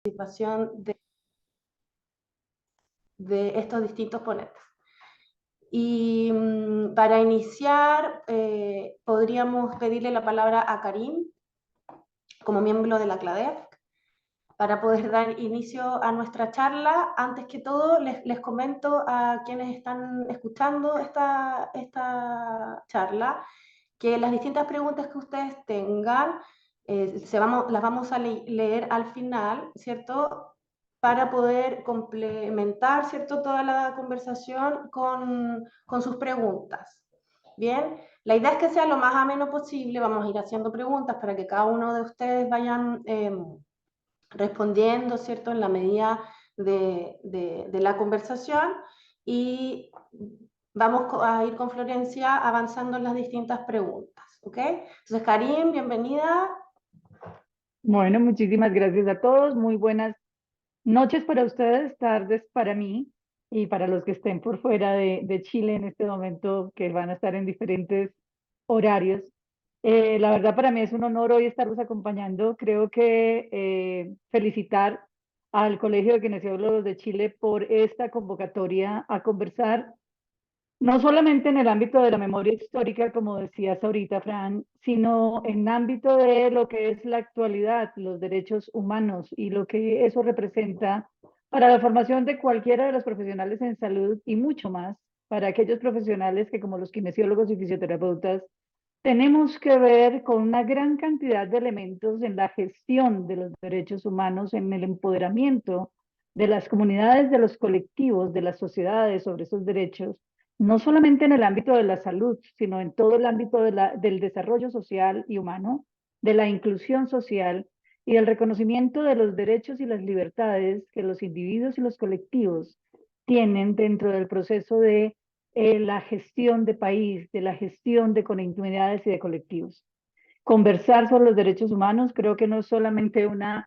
participación de estos distintos ponentes. Y para iniciar, podríamos pedirle la palabra a Karim, como miembro de la CLADEF, para poder dar inicio a nuestra charla. Antes que todo, les comento a quienes están escuchando esta charla, que las distintas preguntas que ustedes tengan, las vamos a leer al final, ¿cierto? Para poder complementar, ¿cierto?, toda la conversación con sus preguntas. Bien, la idea es que sea lo más ameno posible. Vamos a ir haciendo preguntas para que cada uno de ustedes vayan respondiendo, ¿cierto?, en la medida de la conversación, y vamos a ir con Florencia avanzando en las distintas preguntas, ¿ok? Entonces, Karim, bienvenida. Bueno, muchísimas gracias a todos. Muy buenas noches para ustedes, tardes para mí y para los que estén por fuera de Chile en este momento, que van a estar en diferentes horarios. La verdad para mí es un honor hoy estarlos acompañando. Creo que felicitar al Colegio de Kinesiólogos de Chile por esta convocatoria a conversar no solamente en el ámbito de la memoria histórica, como decías ahorita, Fran, sino en ámbito de lo que es la actualidad, los derechos humanos y lo que eso representa para la formación de cualquiera de los profesionales en salud y mucho más para aquellos profesionales que, como los kinesiólogos y fisioterapeutas, tenemos que ver con una gran cantidad de elementos en la gestión de los derechos humanos, en el empoderamiento de las comunidades, de los colectivos, de las sociedades sobre esos derechos, no solamente en el ámbito de la salud, sino en todo el ámbito del desarrollo social y humano, de la inclusión social y del reconocimiento de los derechos y las libertades que los individuos y los colectivos tienen dentro del proceso de la gestión de país, de la gestión de comunidades y de colectivos. Conversar sobre los derechos humanos creo que no es solamente una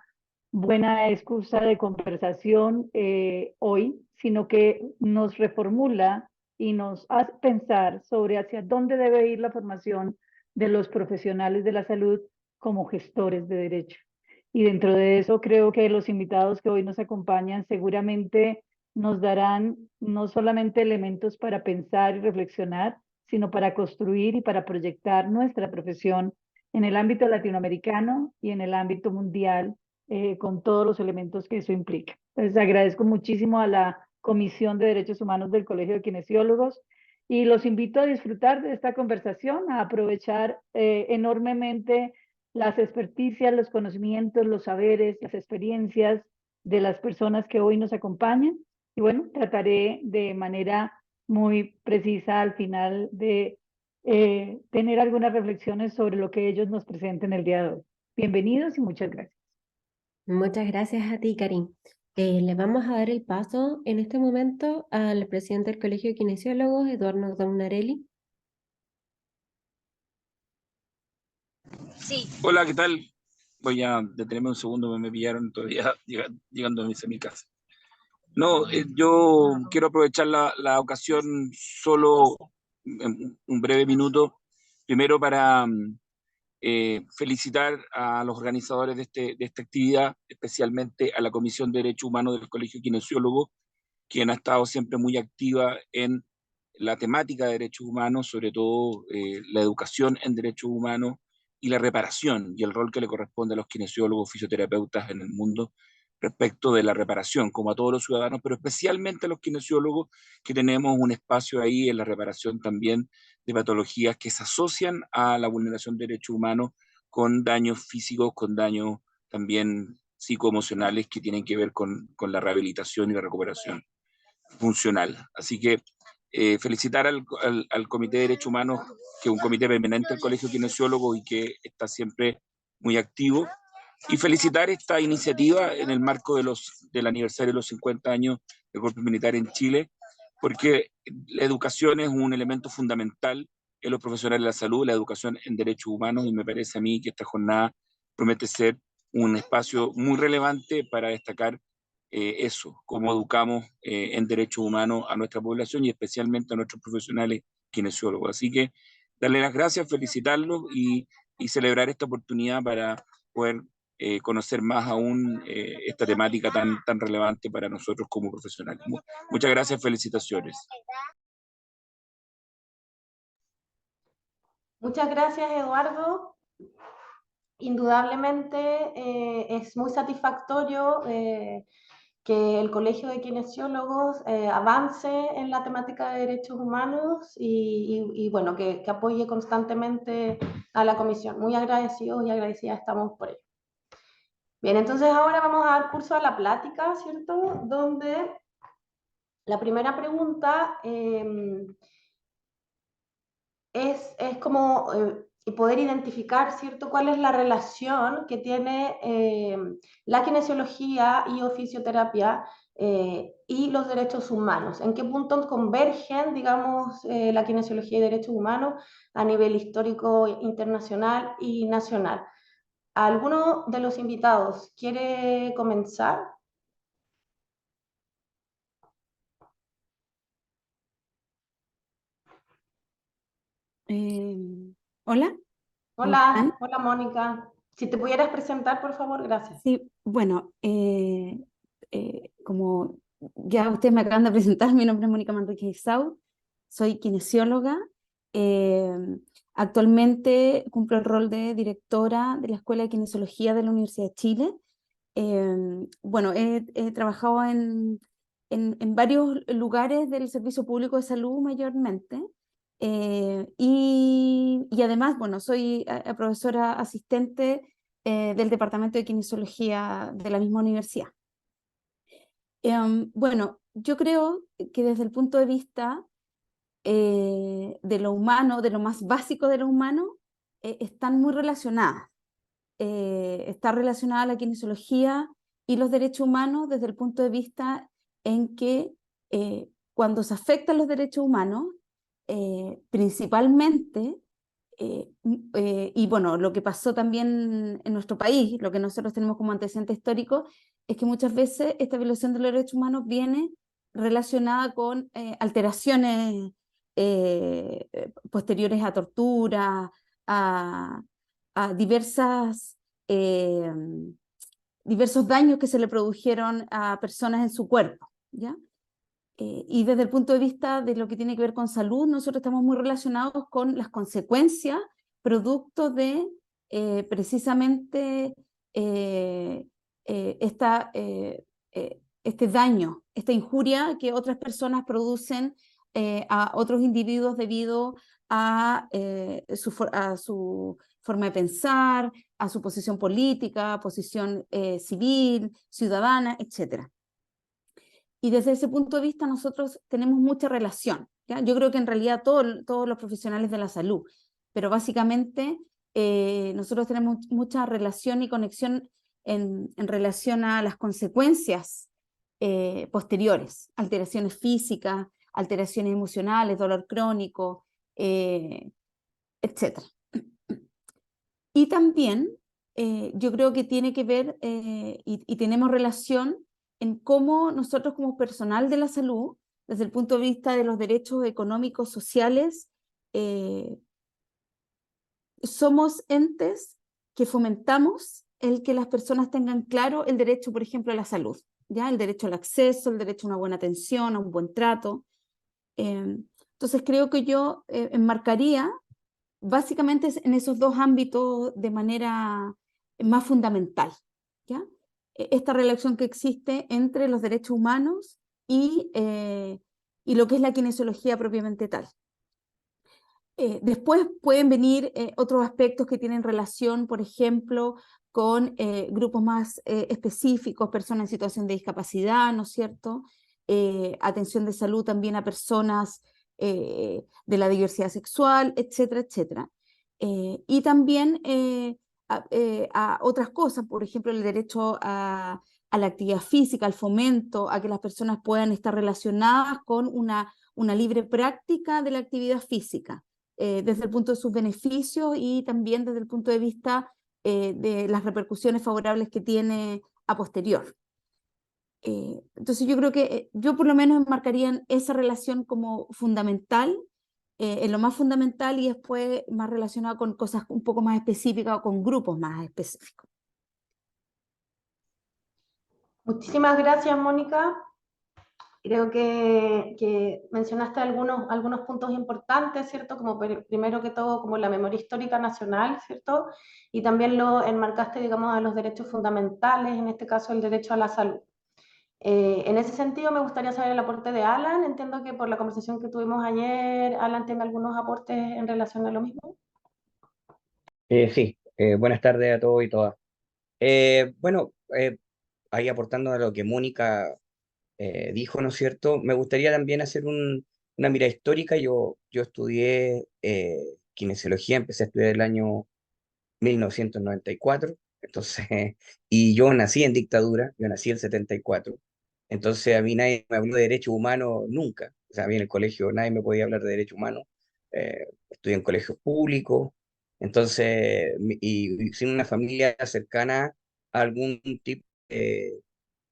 buena excusa de conversación hoy, sino que nos reformula y nos hace pensar sobre hacia dónde debe ir la formación de los profesionales de la salud como gestores de derecho. Y dentro de eso creo que los invitados que hoy nos acompañan seguramente nos darán no solamente elementos para pensar y reflexionar, sino para construir y para proyectar nuestra profesión en el ámbito latinoamericano y en el ámbito mundial, con todos los elementos que eso implica. Entonces agradezco muchísimo a la Comisión de Derechos Humanos del Colegio de Kinesiólogos y los invito a disfrutar de esta conversación, a aprovechar enormemente las experticias, los conocimientos, los saberes, las experiencias de las personas que hoy nos acompañan. Y bueno, trataré de manera muy precisa al final de tener algunas reflexiones sobre lo que ellos nos presenten el día de hoy. Bienvenidos y muchas gracias. Muchas gracias a ti, Karim. Le vamos a dar el paso en este momento al presidente del Colegio de Kinesiólogos, Eduardo Daunarelli. Sí. Hola, ¿qué tal? Voy a detenerme un segundo, me pillaron todavía llegando a mi casa. No, yo quiero aprovechar la ocasión solo un breve minuto, primero para felicitar a los organizadores de esta actividad, especialmente a la Comisión de Derechos Humanos del Colegio Kinesiólogo, quien ha estado siempre muy activa en la temática de derechos humanos, sobre todo la educación en derechos humanos y la reparación y el rol que le corresponde a los kinesiólogos, fisioterapeutas en el mundo respecto de la reparación, como a todos los ciudadanos, pero especialmente a los kinesiólogos, que tenemos un espacio ahí en la reparación también de patologías que se asocian a la vulneración de derechos humanos con daños físicos, con daños también psicoemocionales que tienen que ver con la rehabilitación y la recuperación funcional. Así que felicitar al Comité de Derechos Humanos, que es un comité permanente del Colegio Kinesiólogo y que está siempre muy activo, y felicitar esta iniciativa en el marco del aniversario de los 50 años del golpe militar en Chile, porque la educación es un elemento fundamental en los profesionales de la salud, la educación en derechos humanos, y me parece a mí que esta jornada promete ser un espacio muy relevante para destacar eso, cómo educamos en derechos humanos a nuestra población y especialmente a nuestros profesionales kinesiólogos. Así que darle las gracias, felicitarlos y celebrar esta oportunidad para poder conocer más aún esta temática tan relevante para nosotros como profesionales. Muchas gracias, felicitaciones. Muchas gracias, Eduardo. Indudablemente es muy satisfactorio que el Colegio de Kinesiólogos avance en la temática de derechos humanos y bueno, que apoye constantemente a la comisión. Muy agradecidos y agradecidas estamos por ello. Bien, entonces ahora vamos a dar curso a la plática, ¿cierto? Donde la primera pregunta es como poder identificar, ¿cierto?, cuál es la relación que tiene la kinesiología y ofisioterapia y los derechos humanos. ¿En qué punto convergen, digamos, la kinesiología y derechos humanos a nivel histórico, internacional y nacional? ¿Alguno de los invitados quiere comenzar? Hola, ¿cómo están? Hola Mónica. Si te pudieras presentar, por favor, gracias. Sí, bueno, como ya ustedes me acaban de presentar, mi nombre es Mónica Manrique Isau, soy kinesióloga. eh, Actualmente cumplo el rol de directora de la Escuela de Kinesiología de la Universidad de Chile. Bueno, he trabajado en varios lugares del servicio público de salud mayormente. Y además, bueno, soy profesora asistente del Departamento de Kinesiología de la misma universidad. Bueno, yo creo que desde el punto de vista de lo humano, de lo más básico de lo humano, están muy relacionadas. Está relacionada la kinesiología y los derechos humanos desde el punto de vista en que cuando se afectan los derechos humanos, principalmente, y bueno, lo que pasó también en nuestro país, lo que nosotros tenemos como antecedente histórico, es que muchas veces esta violación de los derechos humanos viene relacionada con alteraciones posteriores a tortura, a diversos daños que se le produjeron a personas en su cuerpo, ¿ya? Y desde el punto de vista de lo que tiene que ver con salud, nosotros estamos muy relacionados con las consecuencias producto de precisamente este daño, esta injuria que otras personas producen a otros individuos debido a su forma de pensar, a su posición política, posición civil, ciudadana, etc. Y desde ese punto de vista nosotros tenemos mucha relación, ¿ya? Yo creo que en realidad todos los profesionales de la salud, pero básicamente nosotros tenemos mucha relación y conexión en relación a las consecuencias posteriores, alteraciones físicas, alteraciones emocionales, dolor crónico, etc. Y también yo creo que tiene que ver y tenemos relación en cómo nosotros como personal de la salud, desde el punto de vista de los derechos económicos, sociales, somos entes que fomentamos el que las personas tengan claro el derecho, por ejemplo, a la salud, ¿ya? El derecho al acceso, el derecho a una buena atención, a un buen trato. Entonces creo que yo enmarcaría básicamente en esos dos ámbitos de manera más fundamental, ¿ya? Esta relación que existe entre los derechos humanos y lo que es la kinesiología propiamente tal. Después pueden venir otros aspectos que tienen relación, por ejemplo, con grupos más específicos, personas en situación de discapacidad, ¿no es cierto? Atención de salud también a personas de la diversidad sexual, etcétera, etcétera. Y también a otras cosas, por ejemplo, el derecho a la actividad física, al fomento, a que las personas puedan estar relacionadas con una libre práctica de la actividad física, desde el punto de sus beneficios y también desde el punto de vista de las repercusiones favorables que tiene a posterior. Entonces yo creo que yo por lo menos enmarcaría esa relación como fundamental, en lo más fundamental, y después más relacionado con cosas un poco más específicas o con grupos más específicos. Muchísimas gracias, Mónica. Creo que mencionaste algunos puntos importantes, ¿cierto? Como primero que todo, como la memoria histórica nacional, ¿cierto? Y también lo enmarcaste, digamos, a los derechos fundamentales, en este caso el derecho a la salud. En ese sentido, me gustaría saber el aporte de Alan. Entiendo que por la conversación que tuvimos ayer, Alan tiene algunos aportes en relación a lo mismo. Sí, buenas tardes a todos y todas. Bueno, ahí aportando a lo que Mónica dijo, ¿no es cierto? Me gustaría también hacer una mirada histórica. Yo estudié kinesiología, empecé a estudiar el año 1994, entonces, y yo nací en dictadura, yo nací en el 74, entonces a mí nadie me habló de derechos humanos nunca, o sea, a mí en el colegio nadie me podía hablar de derechos humanos, estudié en colegios públicos, entonces, y sin una familia cercana a algún tipo de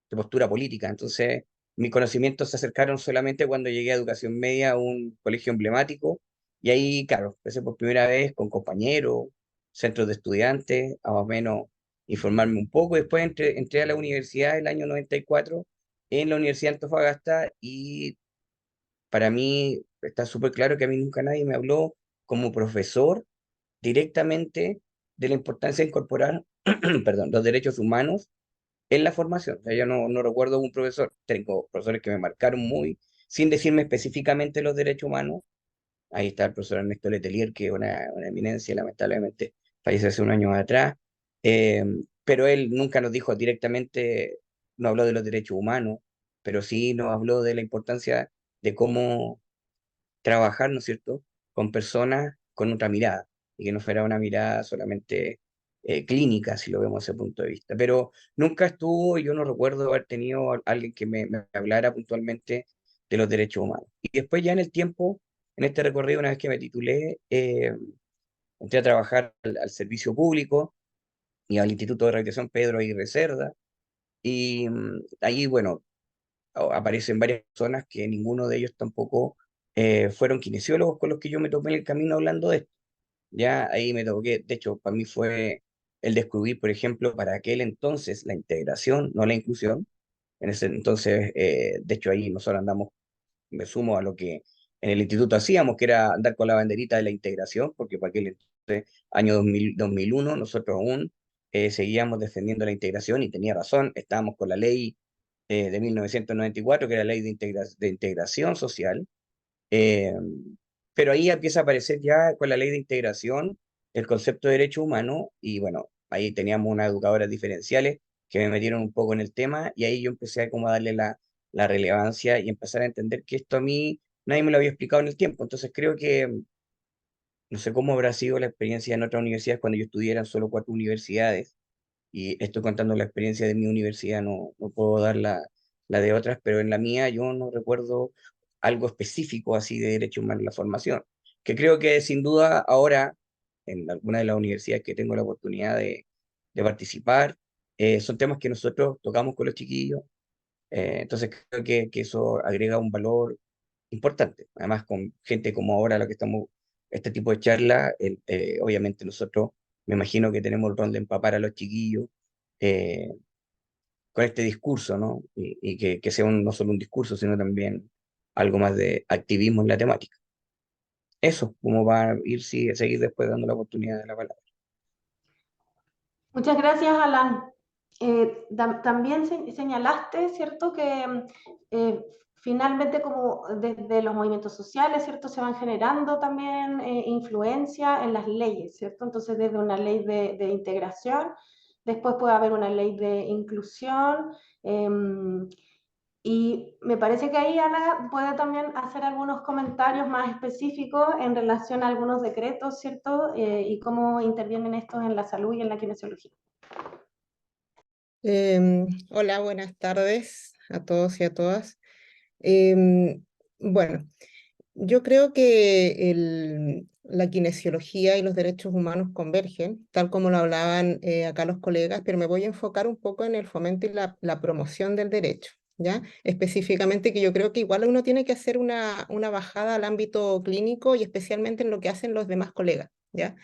postura política, entonces mis conocimientos se acercaron solamente cuando llegué a educación media a un colegio emblemático, y ahí, claro, empecé por primera vez con compañeros, centros de estudiantes, a más o menos informarme un poco. Después entré a la universidad el año 94 en la Universidad de Antofagasta, y para mí está súper claro que a mí nunca nadie me habló como profesor directamente de la importancia de incorporar, perdón, los derechos humanos en la formación. O sea, yo no recuerdo un profesor, tengo profesores que me marcaron muy, sin decirme específicamente los derechos humanos. Ahí está el profesor Ernesto Letelier, que es una eminencia, lamentablemente falleció hace un año atrás, eh, pero él nunca nos dijo directamente, no habló de los derechos humanos, pero sí nos habló de la importancia de cómo trabajar, ¿no es cierto?, con personas con otra mirada, y que no fuera una mirada solamente clínica, si lo vemos desde ese punto de vista. Pero nunca estuvo, y yo no recuerdo haber tenido alguien que me hablara puntualmente de los derechos humanos. Y después ya en el tiempo, en este recorrido, una vez que me titulé, entré a trabajar al servicio público y al Instituto de Rehabilitación Pedro Aguirre Cerda, y ahí, bueno, aparecen varias personas que ninguno de ellos tampoco fueron kinesiólogos con los que yo me topé en el camino hablando de esto. Ya ahí me toqué, de hecho, para mí fue el descubrir, por ejemplo, para aquel entonces la integración, no la inclusión. En ese entonces, de hecho, ahí nosotros andamos, me sumo a lo que en el instituto hacíamos, que era andar con la banderita de la integración, porque para aquel entonces, año 2000, 2001, nosotros aún seguíamos defendiendo la integración, y tenía razón, estábamos con la ley de 1994, que era la ley de integración social, eh, pero ahí empieza a aparecer ya con la ley de integración el concepto de derecho humano, y bueno, ahí teníamos unas educadoras diferenciales que me metieron un poco en el tema, y ahí yo empecé a como a darle la relevancia y empezar a entender que esto a mí nadie me lo había explicado en el tiempo. Entonces creo que, no sé cómo habrá sido la experiencia en otras universidades cuando yo estudié, eran solo 4 universidades, y estoy contando la experiencia de mi universidad, no puedo dar la de otras, pero en la mía yo no recuerdo algo específico así de derechos humanos en la formación, que creo que sin duda ahora, en alguna de las universidades que tengo la oportunidad de participar, son temas que nosotros tocamos con los chiquillos, entonces creo que eso agrega un valor importante. Además, con gente como ahora la que estamos, este tipo de charla, obviamente nosotros me imagino que tenemos el rol de empapar a los chiquillos eh, con este discurso, ¿no? Y que sea no solo un discurso, sino también algo más de activismo en la temática. Eso, cómo va a ir, sí, seguir después dando la oportunidad de la palabra. Muchas gracias, Alan. También señalaste, ¿cierto?, que finalmente como desde los movimientos sociales, ¿cierto?, se van generando también influencia en las leyes, ¿cierto? Entonces, desde una ley de integración, después puede haber una ley de inclusión, y me parece que ahí Ana puede también hacer algunos comentarios más específicos en relación a algunos decretos, ¿cierto? Y cómo intervienen estos en la salud y en la kinesiología. Hola, buenas tardes a todos y a todas. Bueno, yo creo que la kinesiología y los derechos humanos convergen, tal como lo hablaban acá los colegas, pero me voy a enfocar un poco en el fomento y la promoción del derecho, ¿ya? Específicamente que yo creo que igual uno tiene que hacer una bajada al ámbito clínico y especialmente en lo que hacen los demás colegas, ¿ya?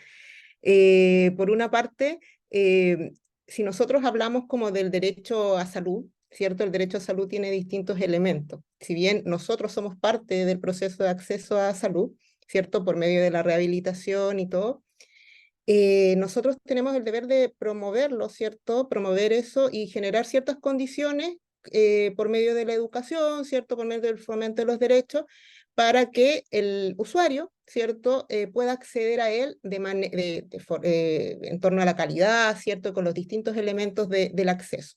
Por una parte, si nosotros hablamos como del derecho a salud, ¿cierto? El derecho a salud tiene distintos elementos. Si bien nosotros somos parte del proceso de acceso a salud, ¿cierto? Por medio de la rehabilitación y todo, nosotros tenemos el deber de promoverlo, ¿cierto? Promover eso y generar ciertas condiciones por medio de la educación, ¿cierto? Por medio del fomento de los derechos, para que el usuario, ¿cierto? Pueda acceder a él en torno a la calidad, ¿cierto? Con los distintos elementos del acceso,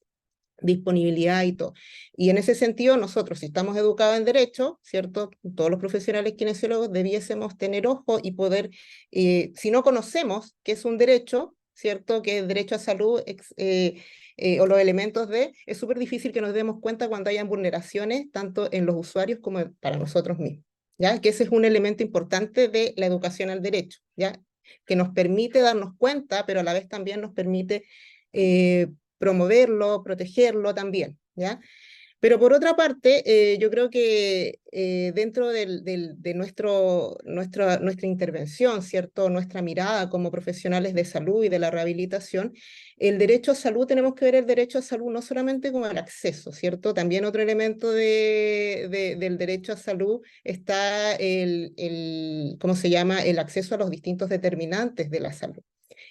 disponibilidad y todo. Y en ese sentido, nosotros, si estamos educados en derecho, ¿cierto? Todos los profesionales kinesiólogos debiésemos tener ojo y poder, si no conocemos qué es un derecho, ¿cierto? Que es derecho a salud o los elementos es súper difícil que nos demos cuenta cuando hayan vulneraciones, tanto en los usuarios como para nosotros mismos, ¿ya? Que ese es un elemento importante de la educación al derecho, ¿ya? Que nos permite darnos cuenta, pero a la vez también nos permite promoverlo, protegerlo también, ¿ya? Pero por otra parte, yo creo que dentro de nuestra intervención, ¿cierto? Nuestra mirada como profesionales de salud y de la rehabilitación, el derecho a salud, tenemos que ver el derecho a salud no solamente como el acceso, ¿cierto? También otro elemento del derecho a salud está ¿cómo se llama? El acceso a los distintos determinantes de la salud.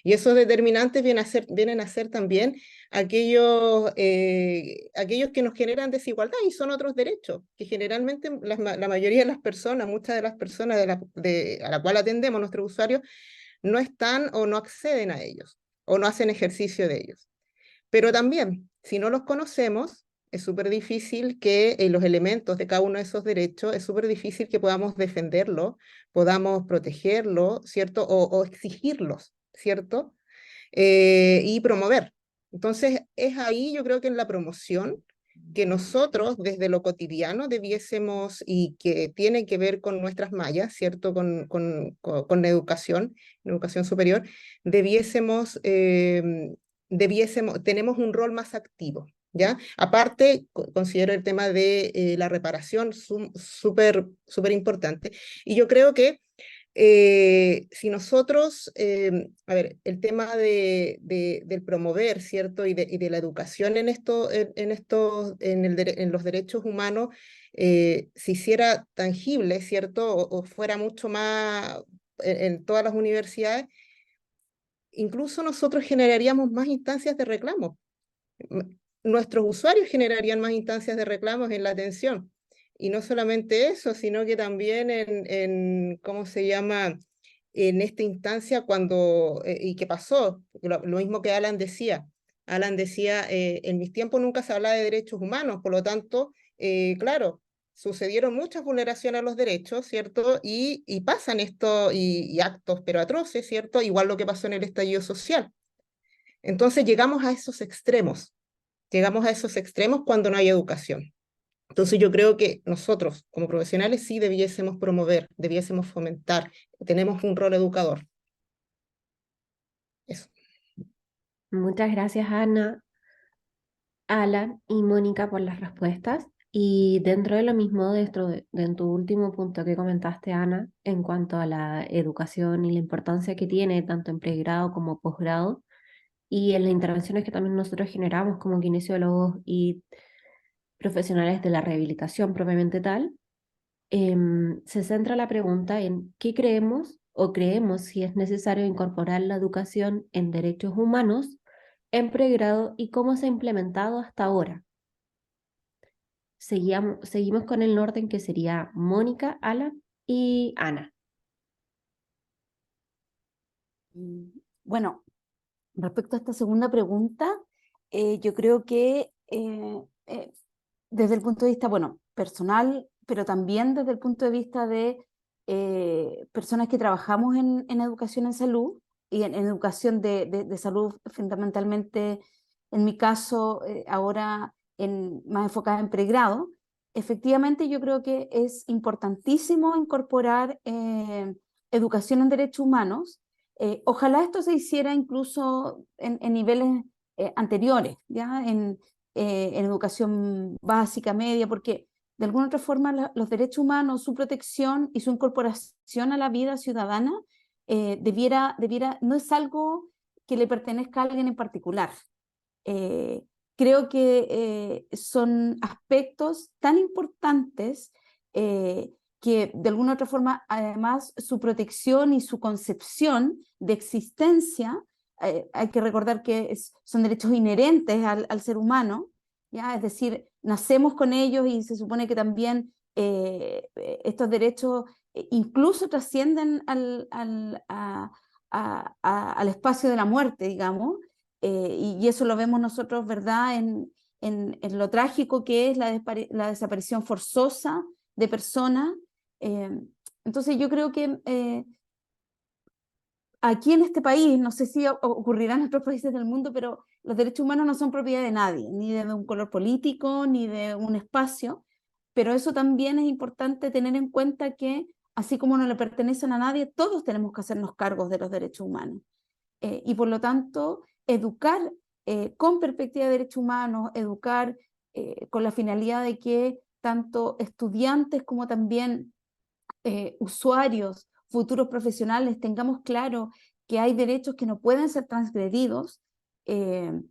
Y esos determinantes vienen a ser también aquellos que nos generan desigualdad y son otros derechos que generalmente la mayoría de las personas, muchas de las personas a la cual atendemos, nuestros usuarios, no están o no acceden a ellos o no hacen ejercicio de ellos. Pero también, si no los conocemos, es súper difícil que los elementos de cada uno de esos derechos, es súper difícil que podamos defenderlo, podamos protegerlo, ¿cierto? O exigirlos, ¿cierto? Y promover. Entonces, es ahí yo creo que en la promoción que nosotros desde lo cotidiano debiésemos, y que tiene que ver con nuestras mallas, ¿cierto? Con la educación superior, tenemos un rol más activo, ¿ya? Aparte, considero el tema de la reparación súper importante. Y yo creo que si nosotros, a ver, el tema del promover, ¿cierto? Y de la educación en los derechos humanos, se hiciera tangible, ¿cierto? O fuera mucho más en todas las universidades, incluso nosotros generaríamos más instancias de reclamo. Nuestros usuarios generarían más instancias de reclamos en la atención. Y no solamente eso, sino que también ¿cómo se llama? En esta instancia ¿y qué pasó? Lo mismo que Alan decía. Alan decía, en mis tiempos nunca se hablaba de derechos humanos, por lo tanto, claro, sucedieron muchas vulneraciones a los derechos, ¿cierto? Y pasan esto, y actos, pero atroces, ¿cierto? Igual lo que pasó en el estallido social. Entonces llegamos a esos extremos cuando no hay educación. Entonces yo creo que nosotros como profesionales sí debiésemos promover, debiésemos fomentar, tenemos un rol educador. Eso. Muchas gracias, Ana, Alan y Mónica por las respuestas. Y dentro de lo mismo, de tu último punto que comentaste, Ana, en cuanto a la educación y la importancia que tiene tanto en pregrado como posgrado, y en las intervenciones que también nosotros generamos como kinesiólogos y profesionales de la rehabilitación propiamente tal, se centra la pregunta en qué creemos o creemos si es necesario incorporar la educación en derechos humanos en pregrado y cómo se ha implementado hasta ahora. Seguimos con el orden que sería Mónica, Alan y Ana. Bueno, respecto a esta segunda pregunta, yo creo que desde el punto de vista, bueno, personal, pero también desde el punto de vista de personas que trabajamos en educación en salud y en educación de salud, fundamentalmente, en mi caso, ahora más enfocada en pregrado, efectivamente yo creo que es importantísimo incorporar educación en derechos humanos. Ojalá esto se hiciera incluso en niveles anteriores, ¿ya? En educación básica, media, porque de alguna otra forma los derechos humanos, su protección y su incorporación a la vida ciudadana no es algo que le pertenezca a alguien en particular. creo que son aspectos tan importantes que de alguna u otra forma, además, su protección y su concepción de existencia, hay que recordar que son derechos inherentes al ser humano, ¿ya? Es decir, nacemos con ellos y se supone que también estos derechos incluso trascienden al espacio de la muerte, digamos, y eso lo vemos nosotros, ¿verdad?, en lo trágico que es la desaparición forzosa de personas. Entonces yo creo que aquí en este país, no sé si ocurrirá en otros países del mundo, pero los derechos humanos no son propiedad de nadie, ni de un color político, ni de un espacio, pero eso también es importante tener en cuenta que, así como no le pertenecen a nadie, todos tenemos que hacernos cargos de los derechos humanos. Y por lo tanto, educar con perspectiva de derechos humanos, educar con la finalidad de que tanto estudiantes como también usuarios, futuros profesionales, tengamos claro que hay derechos que no pueden ser transgredidos, de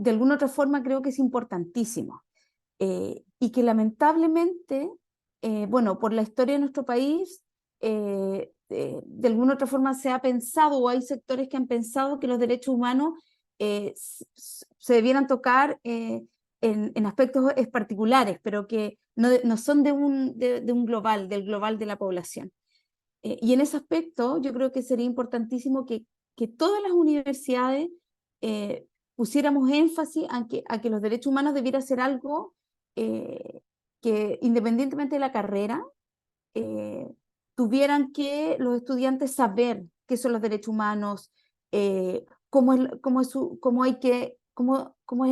alguna otra forma creo que es importantísimo. Y que lamentablemente, bueno, por la historia de nuestro país, de alguna otra forma se ha pensado, o hay sectores que han pensado que los derechos humanos se debieran tocar en aspectos particulares, pero que no son de un global, del global de la población. Y en ese aspecto yo creo que sería importantísimo que todas las universidades pusiéramos énfasis a que los derechos humanos debiera ser algo que independientemente de la carrera, tuvieran que los estudiantes saber qué son los derechos humanos, cómo es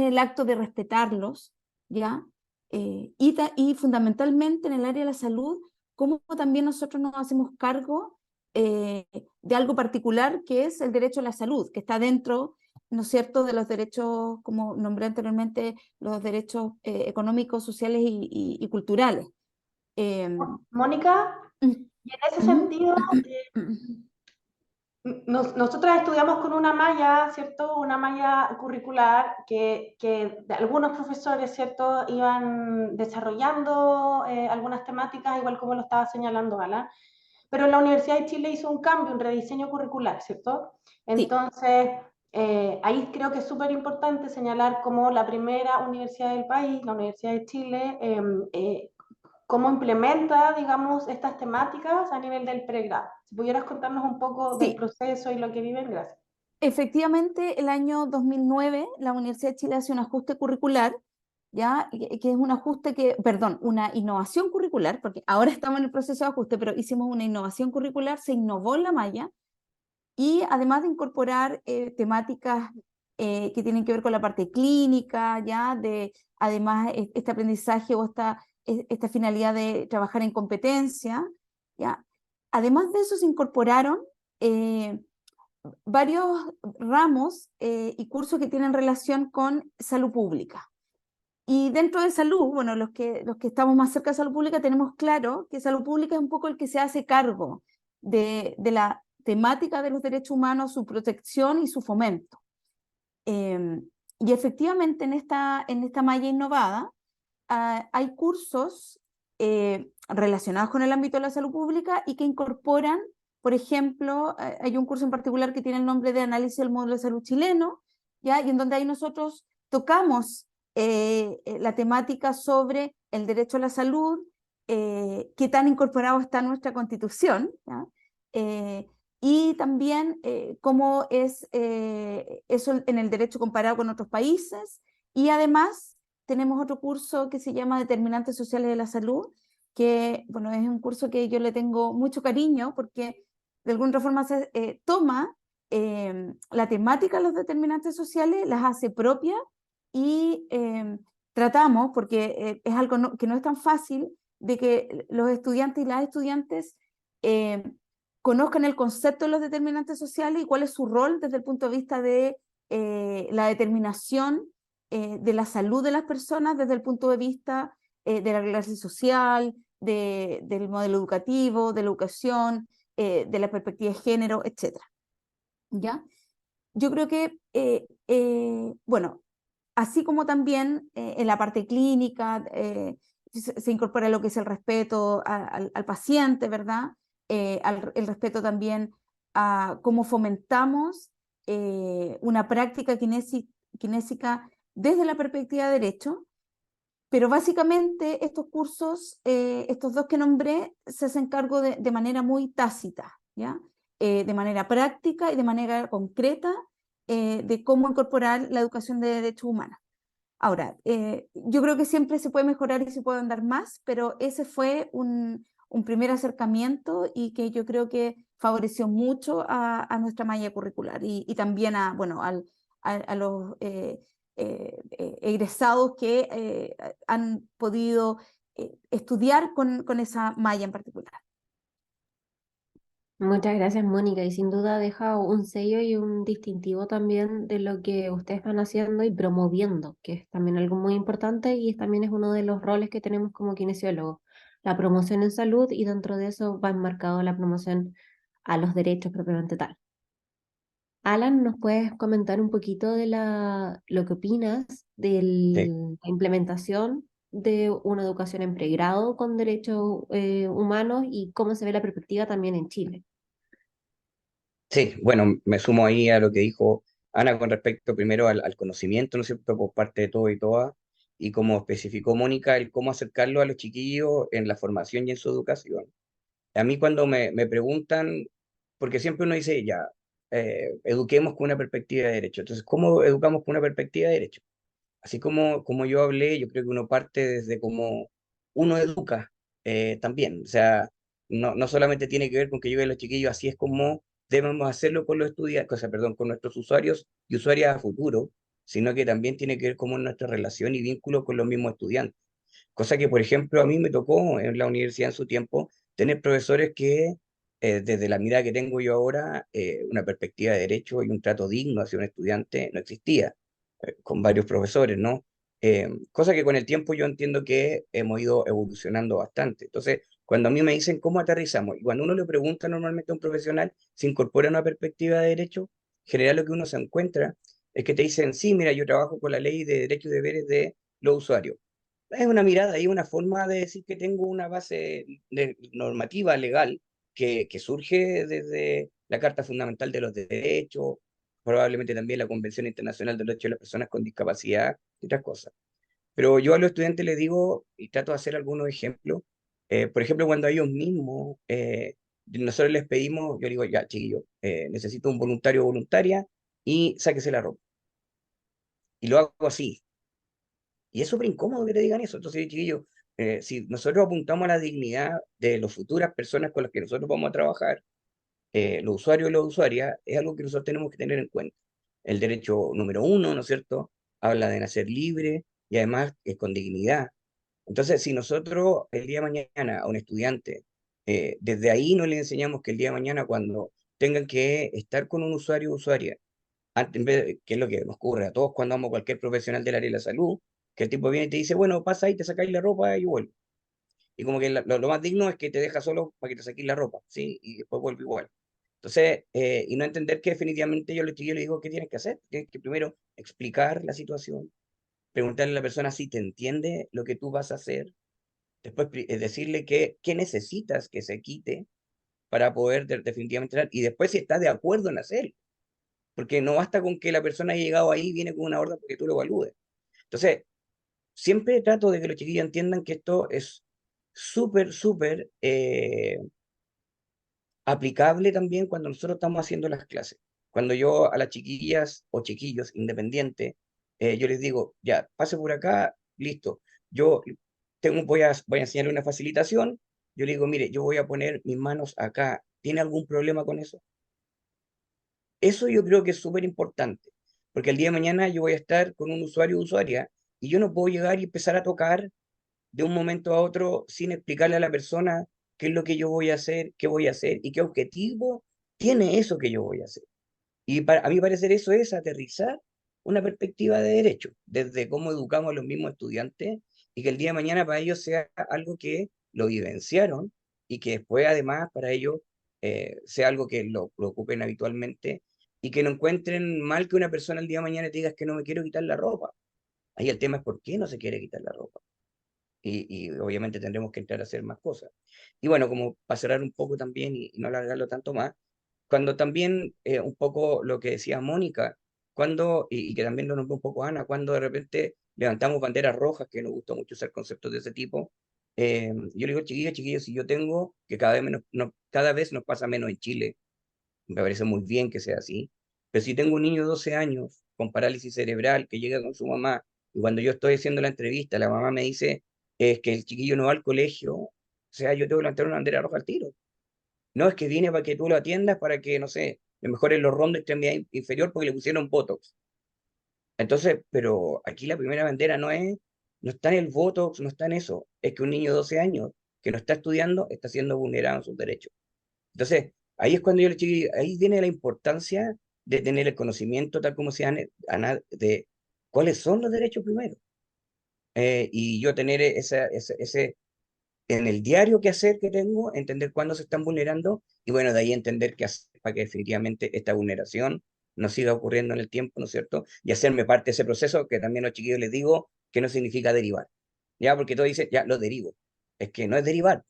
el acto de respetarlos, ¿ya? Y fundamentalmente en el área de la salud, cómo también nosotros nos hacemos cargo de algo particular que es el derecho a la salud, que está dentro, ¿no es cierto?, de los derechos, como nombré anteriormente, los derechos económicos, sociales y culturales. Mónica, y en ese sentido, nosotras estudiamos con una malla, ¿cierto? Una malla curricular que algunos profesores, ¿cierto?, iban desarrollando algunas temáticas, igual como lo estaba señalando Ala, pero la Universidad de Chile hizo un cambio, un rediseño curricular, ¿cierto? Entonces, ahí creo que es súper importante señalar como la primera universidad del país, la Universidad de Chile, cómo implementa, digamos, estas temáticas a nivel del pregrado. Si pudieras contarnos un poco del proceso y lo que viven, gracias. Efectivamente, el año 2009 la Universidad de Chile hace un ajuste curricular, ¿ya? Que es un ajuste una innovación curricular, porque ahora estamos en el proceso de ajuste, pero hicimos una innovación curricular, se innovó la malla, y además de incorporar temáticas que tienen que ver con la parte clínica, ¿ya? Además, este aprendizaje o esta finalidad de trabajar en competencia, ¿ya? Además de eso se incorporaron varios ramos y cursos que tienen relación con salud pública. Y dentro de salud, bueno, los que estamos más cerca de salud pública tenemos claro que salud pública es un poco el que se hace cargo de la temática de los derechos humanos, su protección y su fomento. Y efectivamente en esta malla innovada hay cursos relacionados con el ámbito de la salud pública y que incorporan, por ejemplo, hay un curso en particular que tiene el nombre de Análisis del Modelo de Salud Chileno, ¿ya? Y en donde ahí nosotros tocamos la temática sobre el derecho a la salud, qué tan incorporado está en nuestra Constitución, ¿ya? Y también cómo es eso en el derecho comparado con otros países, y además tenemos otro curso que se llama Determinantes Sociales de la Salud, que bueno, es un curso que yo le tengo mucho cariño porque de alguna forma se toma la temática de los determinantes sociales, las hace propias y tratamos, porque es algo que no es tan fácil, de que los estudiantes y las estudiantes conozcan el concepto de los determinantes sociales y cuál es su rol desde el punto de vista de la determinación de la salud de las personas, desde el punto de vista de la clase social, del modelo educativo, de la educación, de la perspectiva de género, etc. ¿Ya? Yo creo que, bueno, así como también en la parte clínica se incorpora lo que es el respeto al paciente, ¿verdad? El respeto también a cómo fomentamos una práctica kinésica desde la perspectiva de derecho, pero básicamente estos cursos, estos dos que nombré, se hacen cargo de manera muy tácita, ¿ya? De manera práctica y de manera concreta de cómo incorporar la educación de derechos humanos. Ahora, yo creo que siempre se puede mejorar y se puede andar más, pero ese fue un primer acercamiento y que yo creo que favoreció mucho a nuestra malla curricular y también bueno, a los egresados que han podido estudiar con esa malla en particular. Muchas gracias, Mónica, y sin duda deja un sello y un distintivo también de lo que ustedes van haciendo y promoviendo, que es también algo muy importante y también es uno de los roles que tenemos como kinesiólogos, la promoción en salud y dentro de eso va enmarcado la promoción a los derechos propiamente tal. Alan, ¿nos puedes comentar un poquito de lo que opinas de Sí. la implementación de una educación en pregrado con derechos humanos y cómo se ve la perspectiva también en Chile? Sí, bueno, me sumo ahí a lo que dijo Ana con respecto primero al conocimiento, ¿no es cierto?, por parte de todo y todas, y como especificó Mónica, el cómo acercarlo a los chiquillos en la formación y en su educación. A mí cuando me preguntan, porque siempre uno dice, ya, eduquemos con una perspectiva de derecho. Entonces, ¿cómo educamos con una perspectiva de derecho? Así como yo hablé, yo creo que uno parte desde cómo uno educa también. O sea, no solamente tiene que ver con que yo vea a los chiquillos, así es como debemos hacerlo con los estudiantes, o sea, perdón, con nuestros usuarios y usuarias a futuro, sino que también tiene que ver cómo es nuestra relación y vínculo con los mismos estudiantes. Cosa que, por ejemplo, a mí me tocó en la universidad en su tiempo tener profesores que, desde la mirada que tengo yo ahora, una perspectiva de derecho y un trato digno hacia un estudiante no existía, con varios profesores, ¿no? Cosa que con el tiempo yo entiendo que hemos ido evolucionando bastante. Entonces, cuando a mí me dicen cómo aterrizamos, y cuando uno le pregunta normalmente a un profesional si incorpora una perspectiva de derecho, en general lo que uno se encuentra es que te dicen, sí, mira, yo trabajo con la ley de derechos y deberes de los usuarios. Es una mirada y una forma de decir que tengo una base normativa legal que surge desde la Carta Fundamental de los Derechos, probablemente también la Convención Internacional de los Derechos de las Personas con Discapacidad y otras cosas. Pero yo a los estudiantes les digo, y trato de hacer algunos ejemplos, por ejemplo, cuando a ellos mismos, nosotros les pedimos, yo digo, ya, chiquillo, necesito un voluntario o voluntaria y sáquese la ropa. Y lo hago así, y es súper incómodo que te digan eso. Entonces, chiquillos, si nosotros apuntamos a la dignidad de las futuras personas con las que nosotros vamos a trabajar, los usuarios y las usuarias, es algo que nosotros tenemos que tener en cuenta. El derecho número uno, ¿no es cierto?, habla de nacer libre y además es con dignidad. Entonces, si nosotros el día de mañana a un estudiante, desde ahí no le enseñamos que el día de mañana cuando tengan que estar con un usuario o usuaria, en vez que es lo que nos ocurre a todos cuando vamos a cualquier profesional del área de la salud, que el tipo viene y te dice, bueno, pasa ahí, te sacáis la ropa y vuelve. Y como que lo más digno es que te deja solo para que te saquéis la ropa, ¿sí? Y después vuelve igual. Entonces, y no entender que definitivamente yo le digo, ¿qué tienes que hacer? Tienes que primero explicar la situación, preguntarle a la persona si te entiende lo que tú vas a hacer, después decirle qué necesitas que se quite para poder definitivamente entrar, y después si estás de acuerdo en hacerlo, porque no basta con que la persona haya llegado ahí y viene con una orden porque tú lo evalúes. Entonces, siempre trato de que los chiquillos entiendan que esto es súper, súper aplicable también cuando nosotros estamos haciendo las clases. Cuando yo a las chiquillas o chiquillos independientes, yo les digo, ya, pase por acá, listo. Yo voy a enseñarle una facilitación, yo le digo, mire, yo voy a poner mis manos acá. ¿Tiene algún problema con eso? Eso yo creo que es súper importante, porque el día de mañana yo voy a estar con un usuario o usuaria y yo no puedo llegar y empezar a tocar de un momento a otro sin explicarle a la persona qué es lo que yo voy a hacer, qué voy a hacer y qué objetivo tiene eso que yo voy a hacer. Y a mí parecer eso es aterrizar una perspectiva de derecho, desde cómo educamos a los mismos estudiantes y que el día de mañana para ellos sea algo que lo vivenciaron y que después además para ellos sea algo que lo ocupen habitualmente y que no encuentren mal que una persona el día de mañana te diga "Es que no me quiero quitar la ropa". Ahí el tema es por qué no se quiere quitar la ropa. Y obviamente tendremos que entrar a hacer más cosas. Y bueno, como para cerrar un poco también y no alargarlo tanto más, cuando también un poco lo que decía Mónica, y que también lo nombró un poco Ana, cuando de repente levantamos banderas rojas, que nos gusta mucho usar conceptos de ese tipo, yo le digo, chiquillos, chiquillos, si yo tengo, que cada vez nos pasa menos en Chile, me parece muy bien que sea así, pero si tengo un niño de 12 años con parálisis cerebral que llega con su mamá, y cuando yo estoy haciendo la entrevista, la mamá me dice, es que el chiquillo no va al colegio, o sea, yo tengo que levantar una bandera roja al tiro. No, es que viene para que tú lo atiendas, para que, no sé, le mejoren los rondos de extremidad inferior porque le pusieron Botox. Entonces, pero aquí la primera bandera no está en el Botox, no está en eso. Es que un niño de 12 años que no está estudiando está siendo vulnerado en sus derechos. Entonces, ahí es cuando yo le digo, ahí viene la importancia de tener el conocimiento, tal como se Ana, de cuáles son los derechos primero. Y yo tener ese en el diario que hacer que tengo, entender cuándo se están vulnerando y bueno, de ahí entender qué hacer para que definitivamente esta vulneración no siga ocurriendo en el tiempo, ¿no es cierto? Y hacerme parte de ese proceso que también a los chiquillos les digo que no significa derivar, ¿ya? Porque todo dice, ya, lo derivo. Es que no es derivar,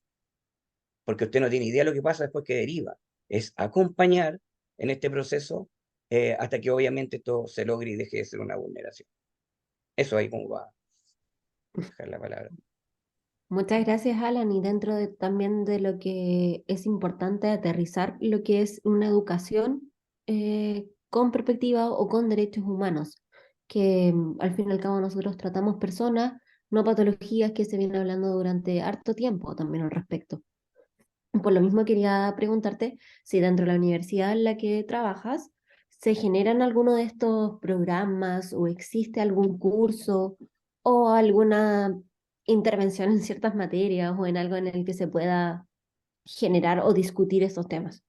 porque usted no tiene idea de lo que pasa después que deriva. Es acompañar en este proceso hasta que obviamente todo se logre y deje de ser una vulneración. Eso ahí como va a dejar la palabra. Muchas gracias, Alan. Y dentro también de lo que es importante aterrizar lo que es una educación con perspectiva o con derechos humanos, que al fin y al cabo nosotros tratamos personas, no patologías que se viene hablando durante harto tiempo también al respecto. Por lo mismo quería preguntarte si dentro de la universidad en la que trabajas se generan alguno de estos programas o existe algún curso o alguna intervención en ciertas materias o en algo en el que se pueda generar o discutir estos temas.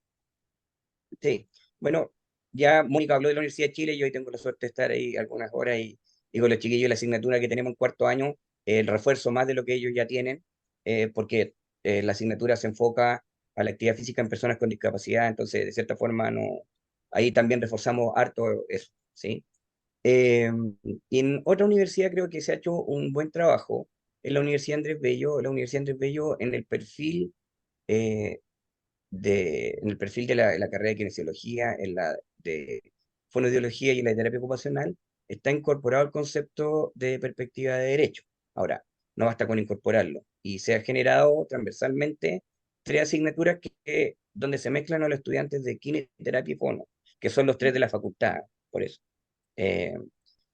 Sí, bueno, ya Mónica habló de la Universidad de Chile, yo hoy tengo la suerte de estar ahí algunas horas y con los chiquillos la asignatura que tenemos en cuarto año, el refuerzo más de lo que ellos ya tienen, porque la asignatura se enfoca a la actividad física en personas con discapacidad, entonces de cierta forma no, ahí también reforzamos harto eso, ¿sí? Eh, y en otra universidad creo que se ha hecho un buen trabajo, en la Universidad Andrés Bello, la Universidad Andrés Bello en el perfil eh, en el perfil de la carrera de kinesiología, en la de fonoaudiología y en la de terapia ocupacional, está incorporado el concepto de perspectiva de derecho. Ahora, no basta con incorporarlo. Y se ha generado transversalmente 3 asignaturas donde se mezclan a los estudiantes de kinesioterapia y fono, que son los 3 de la facultad, por eso. Eh,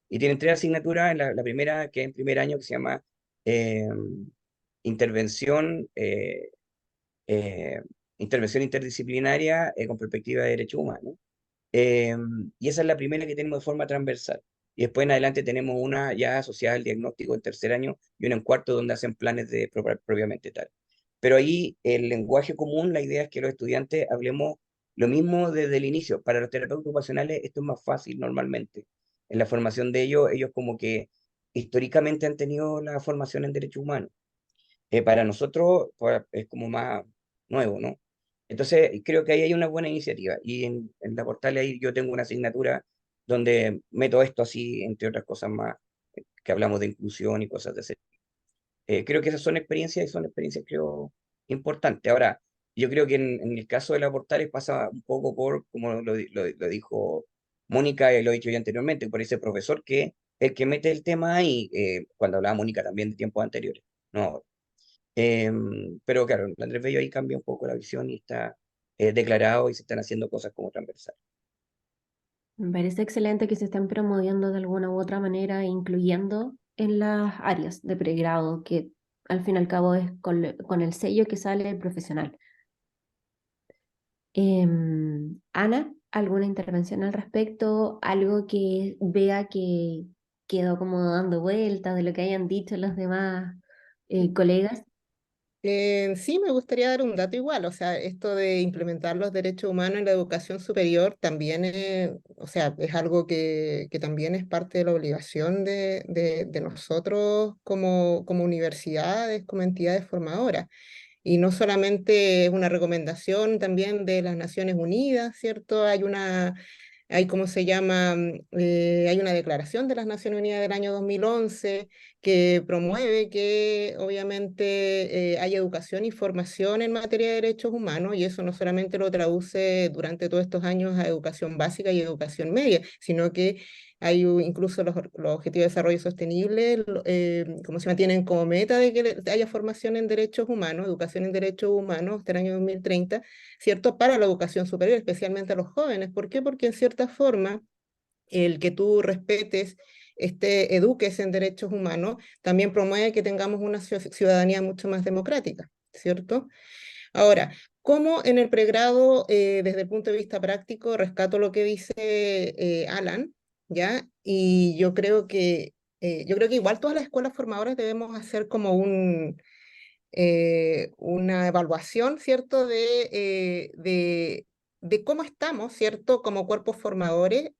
y tienen 3 asignaturas, la primera que es en primer año, que se llama eh, intervención eh, intervención interdisciplinaria con perspectiva de derechos humanos. Eh, y esa es la primera que tenemos de forma transversal. Y después en adelante tenemos una ya asociada al diagnóstico en tercer año y una en cuarto donde hacen planes de propiamente tal. Pero ahí el lenguaje común, la idea es que los estudiantes hablemos lo mismo desde el inicio. Para los terapeutas ocupacionales esto es más fácil normalmente. En la formación de ellos como que históricamente han tenido la formación en derechos humanos. Para nosotros pues, es como más nuevo, ¿no? Entonces, creo que ahí hay una buena iniciativa. Y en la portal ahí yo tengo una asignatura donde meto esto así, entre otras cosas más, que hablamos de inclusión y cosas de ese tipo. Creo que esas son experiencias y son experiencias, creo, importantes. Ahora, yo creo que en el caso de la portales pasa un poco por, como lo dijo Mónica y lo he dicho ya anteriormente, por ese profesor que el que mete el tema ahí, cuando hablaba Mónica también de tiempos anteriores. No, pero claro, Andrés Bello ahí cambia un poco la visión y está declarado y se están haciendo cosas como transversal. Me parece excelente que se estén promoviendo de alguna u otra manera e incluyendo en las áreas de pregrado, que al fin y al cabo es con el sello que sale el profesional. Ana, ¿alguna intervención al respecto? ¿Algo que vea que quedó como dando vueltas de lo que hayan dicho los demás colegas? Sí, me gustaría dar un dato igual, o sea, esto de implementar los derechos humanos en la educación superior también o sea, es algo que también es parte de la obligación de nosotros como universidades, como entidades formadoras. Y no solamente es una recomendación también de las Naciones Unidas, ¿cierto? hay, ¿cómo se llama? Hay una declaración de las Naciones Unidas del año 2011 que promueve que obviamente hay educación y formación en materia de derechos humanos, y eso no solamente lo traduce durante todos estos años a educación básica y educación media, sino que hay incluso los Objetivos de Desarrollo Sostenible, como se mantienen como meta de que haya formación en derechos humanos, educación en derechos humanos hasta el año 2030, ¿cierto? Para la educación superior, especialmente a los jóvenes. ¿Por qué? Porque en cierta forma el que tú respetes, eduques en derechos humanos, también promueve que tengamos una ciudadanía mucho más democrática, ¿cierto? Ahora, ¿cómo en el pregrado, desde el punto de vista práctico, rescato lo que dice Alan, ¿ya? Y yo creo que igual todas las escuelas formadoras debemos hacer como una evaluación, ¿cierto? De cómo estamos, ¿cierto? Como cuerpos formadores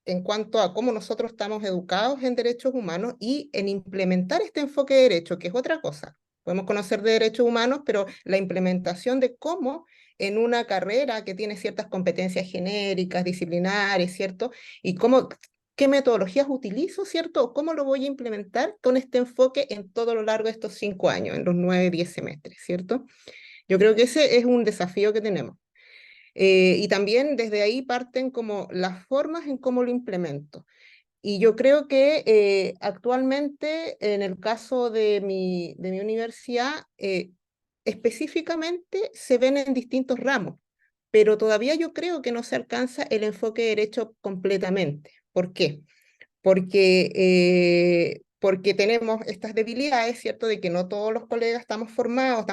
en cuanto a cómo nosotros estamos educados en derechos humanos y en implementar este enfoque de derecho, que es otra cosa. Podemos conocer de derechos humanos, pero la implementación de cómo en una carrera que tiene ciertas competencias genéricas, disciplinares, ¿cierto? Y qué metodologías utilizo, ¿cierto? O cómo lo voy a implementar con este enfoque en todo lo largo de estos 5 años, en los 9, 10 semestres, ¿cierto? Yo creo que ese es un desafío que tenemos. Y también desde ahí parten como las formas en cómo lo implemento. Y yo creo que actualmente, en el caso de mi universidad, específicamente se ven en distintos ramos, pero todavía yo creo que no se alcanza el enfoque de derecho completamente. ¿Por qué? Porque tenemos estas debilidades, ¿cierto? De que no todos los colegas están formados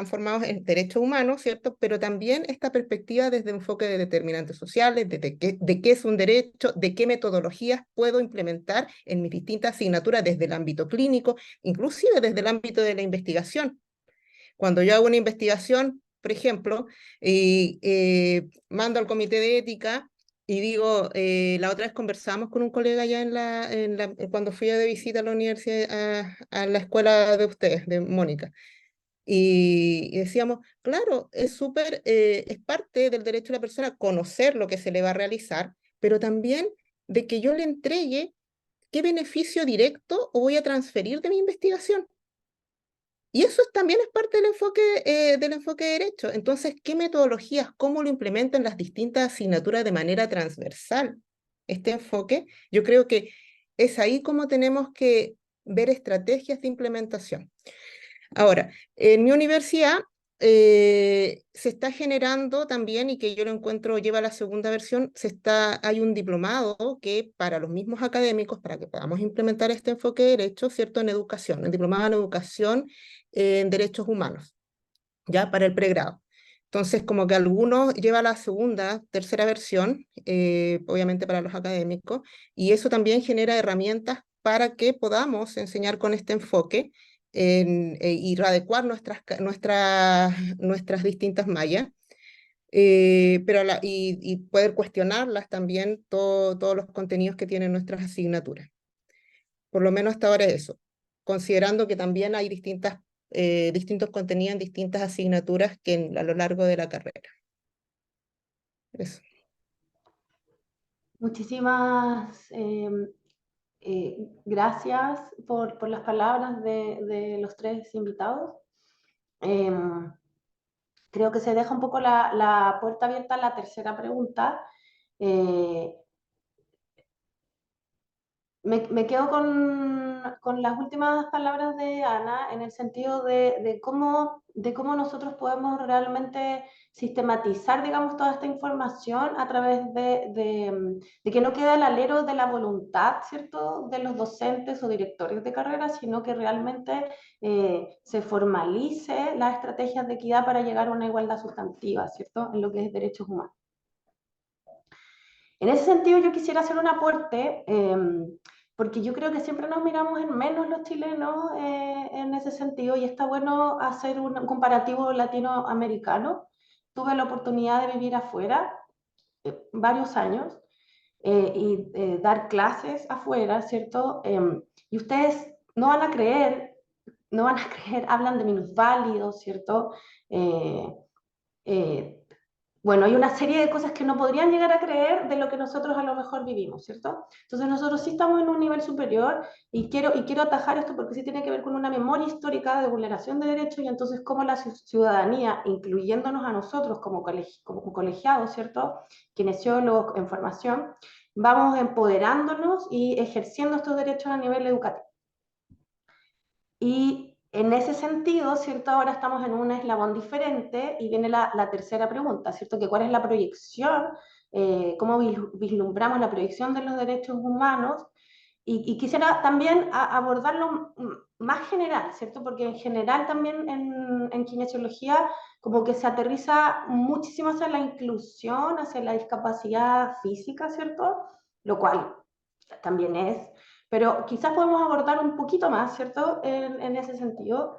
en derechos humanos, ¿cierto? Pero también esta perspectiva desde enfoque de determinantes sociales, de qué es un derecho, de qué metodologías puedo implementar en mis distintas asignaturas desde el ámbito clínico, inclusive desde el ámbito de la investigación. Cuando yo hago una investigación, por ejemplo, y mando al comité de ética y digo, la otra vez conversamos con un colega ya cuando fui de visita a la universidad, a la escuela de ustedes, de Mónica, y decíamos, claro, es parte del derecho de la persona conocer lo que se le va a realizar, pero también de que yo le entregue qué beneficio directo o voy a transferir de mi investigación. Y eso también es parte del enfoque de derecho. Entonces, ¿qué metodologías, cómo lo implementan las distintas asignaturas de manera transversal? Este enfoque, yo creo que es ahí como tenemos que ver estrategias de implementación. Ahora, en mi universidad se está generando también, y que yo lo encuentro, lleva la segunda versión, hay un diplomado que para los mismos académicos, para que podamos implementar este enfoque de derecho, ¿cierto? En educación, el diplomado en educación en derechos humanos, ya para el pregrado. Entonces, como que algunos lleva la segunda, tercera versión, obviamente para los académicos, y eso también genera herramientas para que podamos enseñar con este enfoque y readecuar nuestras distintas mallas, y poder cuestionarlas también todos los contenidos que tienen nuestras asignaturas. Por lo menos hasta ahora es eso, considerando que también hay distintos contenidos en distintas asignaturas a lo largo de la carrera. Eso. Muchísimas gracias por las palabras de los tres invitados. Creo que se deja un poco la puerta abierta a la tercera pregunta. Me quedo con las últimas palabras de Ana en el sentido de cómo nosotros podemos realmente sistematizar, digamos, toda esta información a través de que no quede al alero de la voluntad, ¿cierto?, de los docentes o directores de carrera, sino que realmente se formalice las estrategias de equidad para llegar a una igualdad sustantiva, ¿cierto?, en lo que es derechos humanos. En ese sentido, yo quisiera hacer un aporte, porque yo creo que siempre nos miramos en menos los chilenos en ese sentido, y está bueno hacer un comparativo latinoamericano. Tuve la oportunidad de vivir afuera varios años y dar clases afuera, ¿cierto? Y ustedes no van a creer, hablan de minusválidos, ¿cierto? Eh, bueno, hay una serie de cosas que no podrían llegar a creer de lo que nosotros a lo mejor vivimos, ¿cierto? Entonces nosotros sí estamos en un nivel superior y quiero atajar esto porque sí tiene que ver con una memoria histórica de vulneración de derechos y entonces cómo la ciudadanía, incluyéndonos a nosotros como colegiados, ¿cierto? Kinesiólogos en formación, vamos empoderándonos y ejerciendo estos derechos a nivel educativo. Y en ese sentido, ¿cierto? Ahora estamos en un eslabón diferente y viene la tercera pregunta, ¿cierto? Que ¿cuál es la proyección? ¿Cómo vislumbramos la proyección de los derechos humanos? Y quisiera también abordarlo más general, ¿cierto? Porque en general también en kinesiología como que se aterriza muchísimo hacia la inclusión, hacia la discapacidad física, ¿cierto? Lo cual también es, pero quizás podemos abordar un poquito más, ¿cierto? En ese sentido,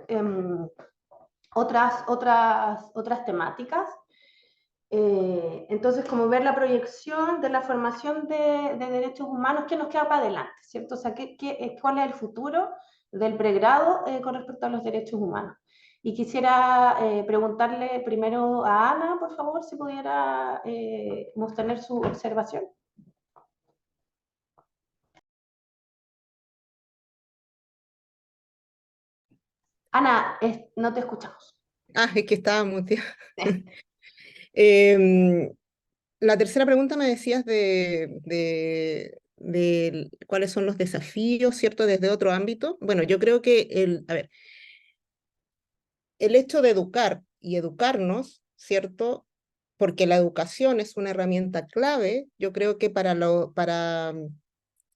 otras temáticas. Entonces, como ver la proyección de la formación de derechos humanos, ¿qué nos queda para adelante, ¿cierto? O sea, ¿cuál es el futuro del pregrado con respecto a los derechos humanos? Y quisiera preguntarle primero a Ana, por favor, si pudiera mostrar su observación. Ana, no te escuchamos. Ah, es que estaba muteada. Em, la tercera pregunta me decías de cuáles son los desafíos, ¿cierto? Desde otro ámbito. Bueno, yo creo que a ver, el hecho de educar y educarnos, ¿cierto? Porque la educación es una herramienta clave, yo creo que es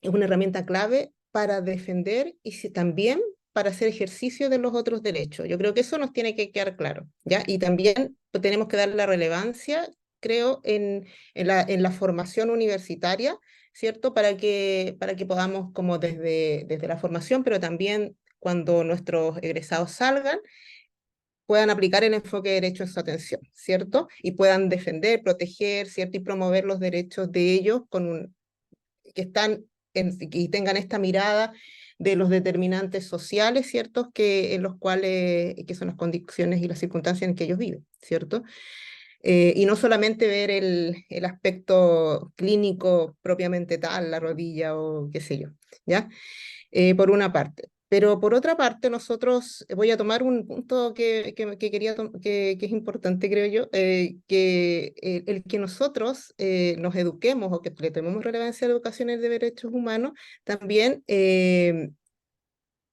una herramienta clave para defender y también para hacer ejercicio de los otros derechos. Yo creo que eso nos tiene que quedar claro, ¿ya? Y también tenemos que darle la relevancia, creo, en la formación universitaria, ¿cierto? Para que podamos, como desde la formación, pero también cuando nuestros egresados salgan, puedan aplicar el enfoque de derecho en su atención, ¿cierto? Y puedan defender, proteger, ¿cierto? Y promover los derechos de ellos que están y tengan esta mirada de los determinantes sociales, ¿cierto? En los cuales, que son las condiciones y las circunstancias en que ellos viven, ¿cierto? Y no solamente ver el aspecto clínico propiamente tal, la rodilla o qué sé yo, ¿ya? Por una parte. Pero por otra parte, nosotros, voy a tomar un punto que es importante, creo yo, que el que nosotros nos eduquemos o que le tomemos relevancia a la educación de derechos humanos, también en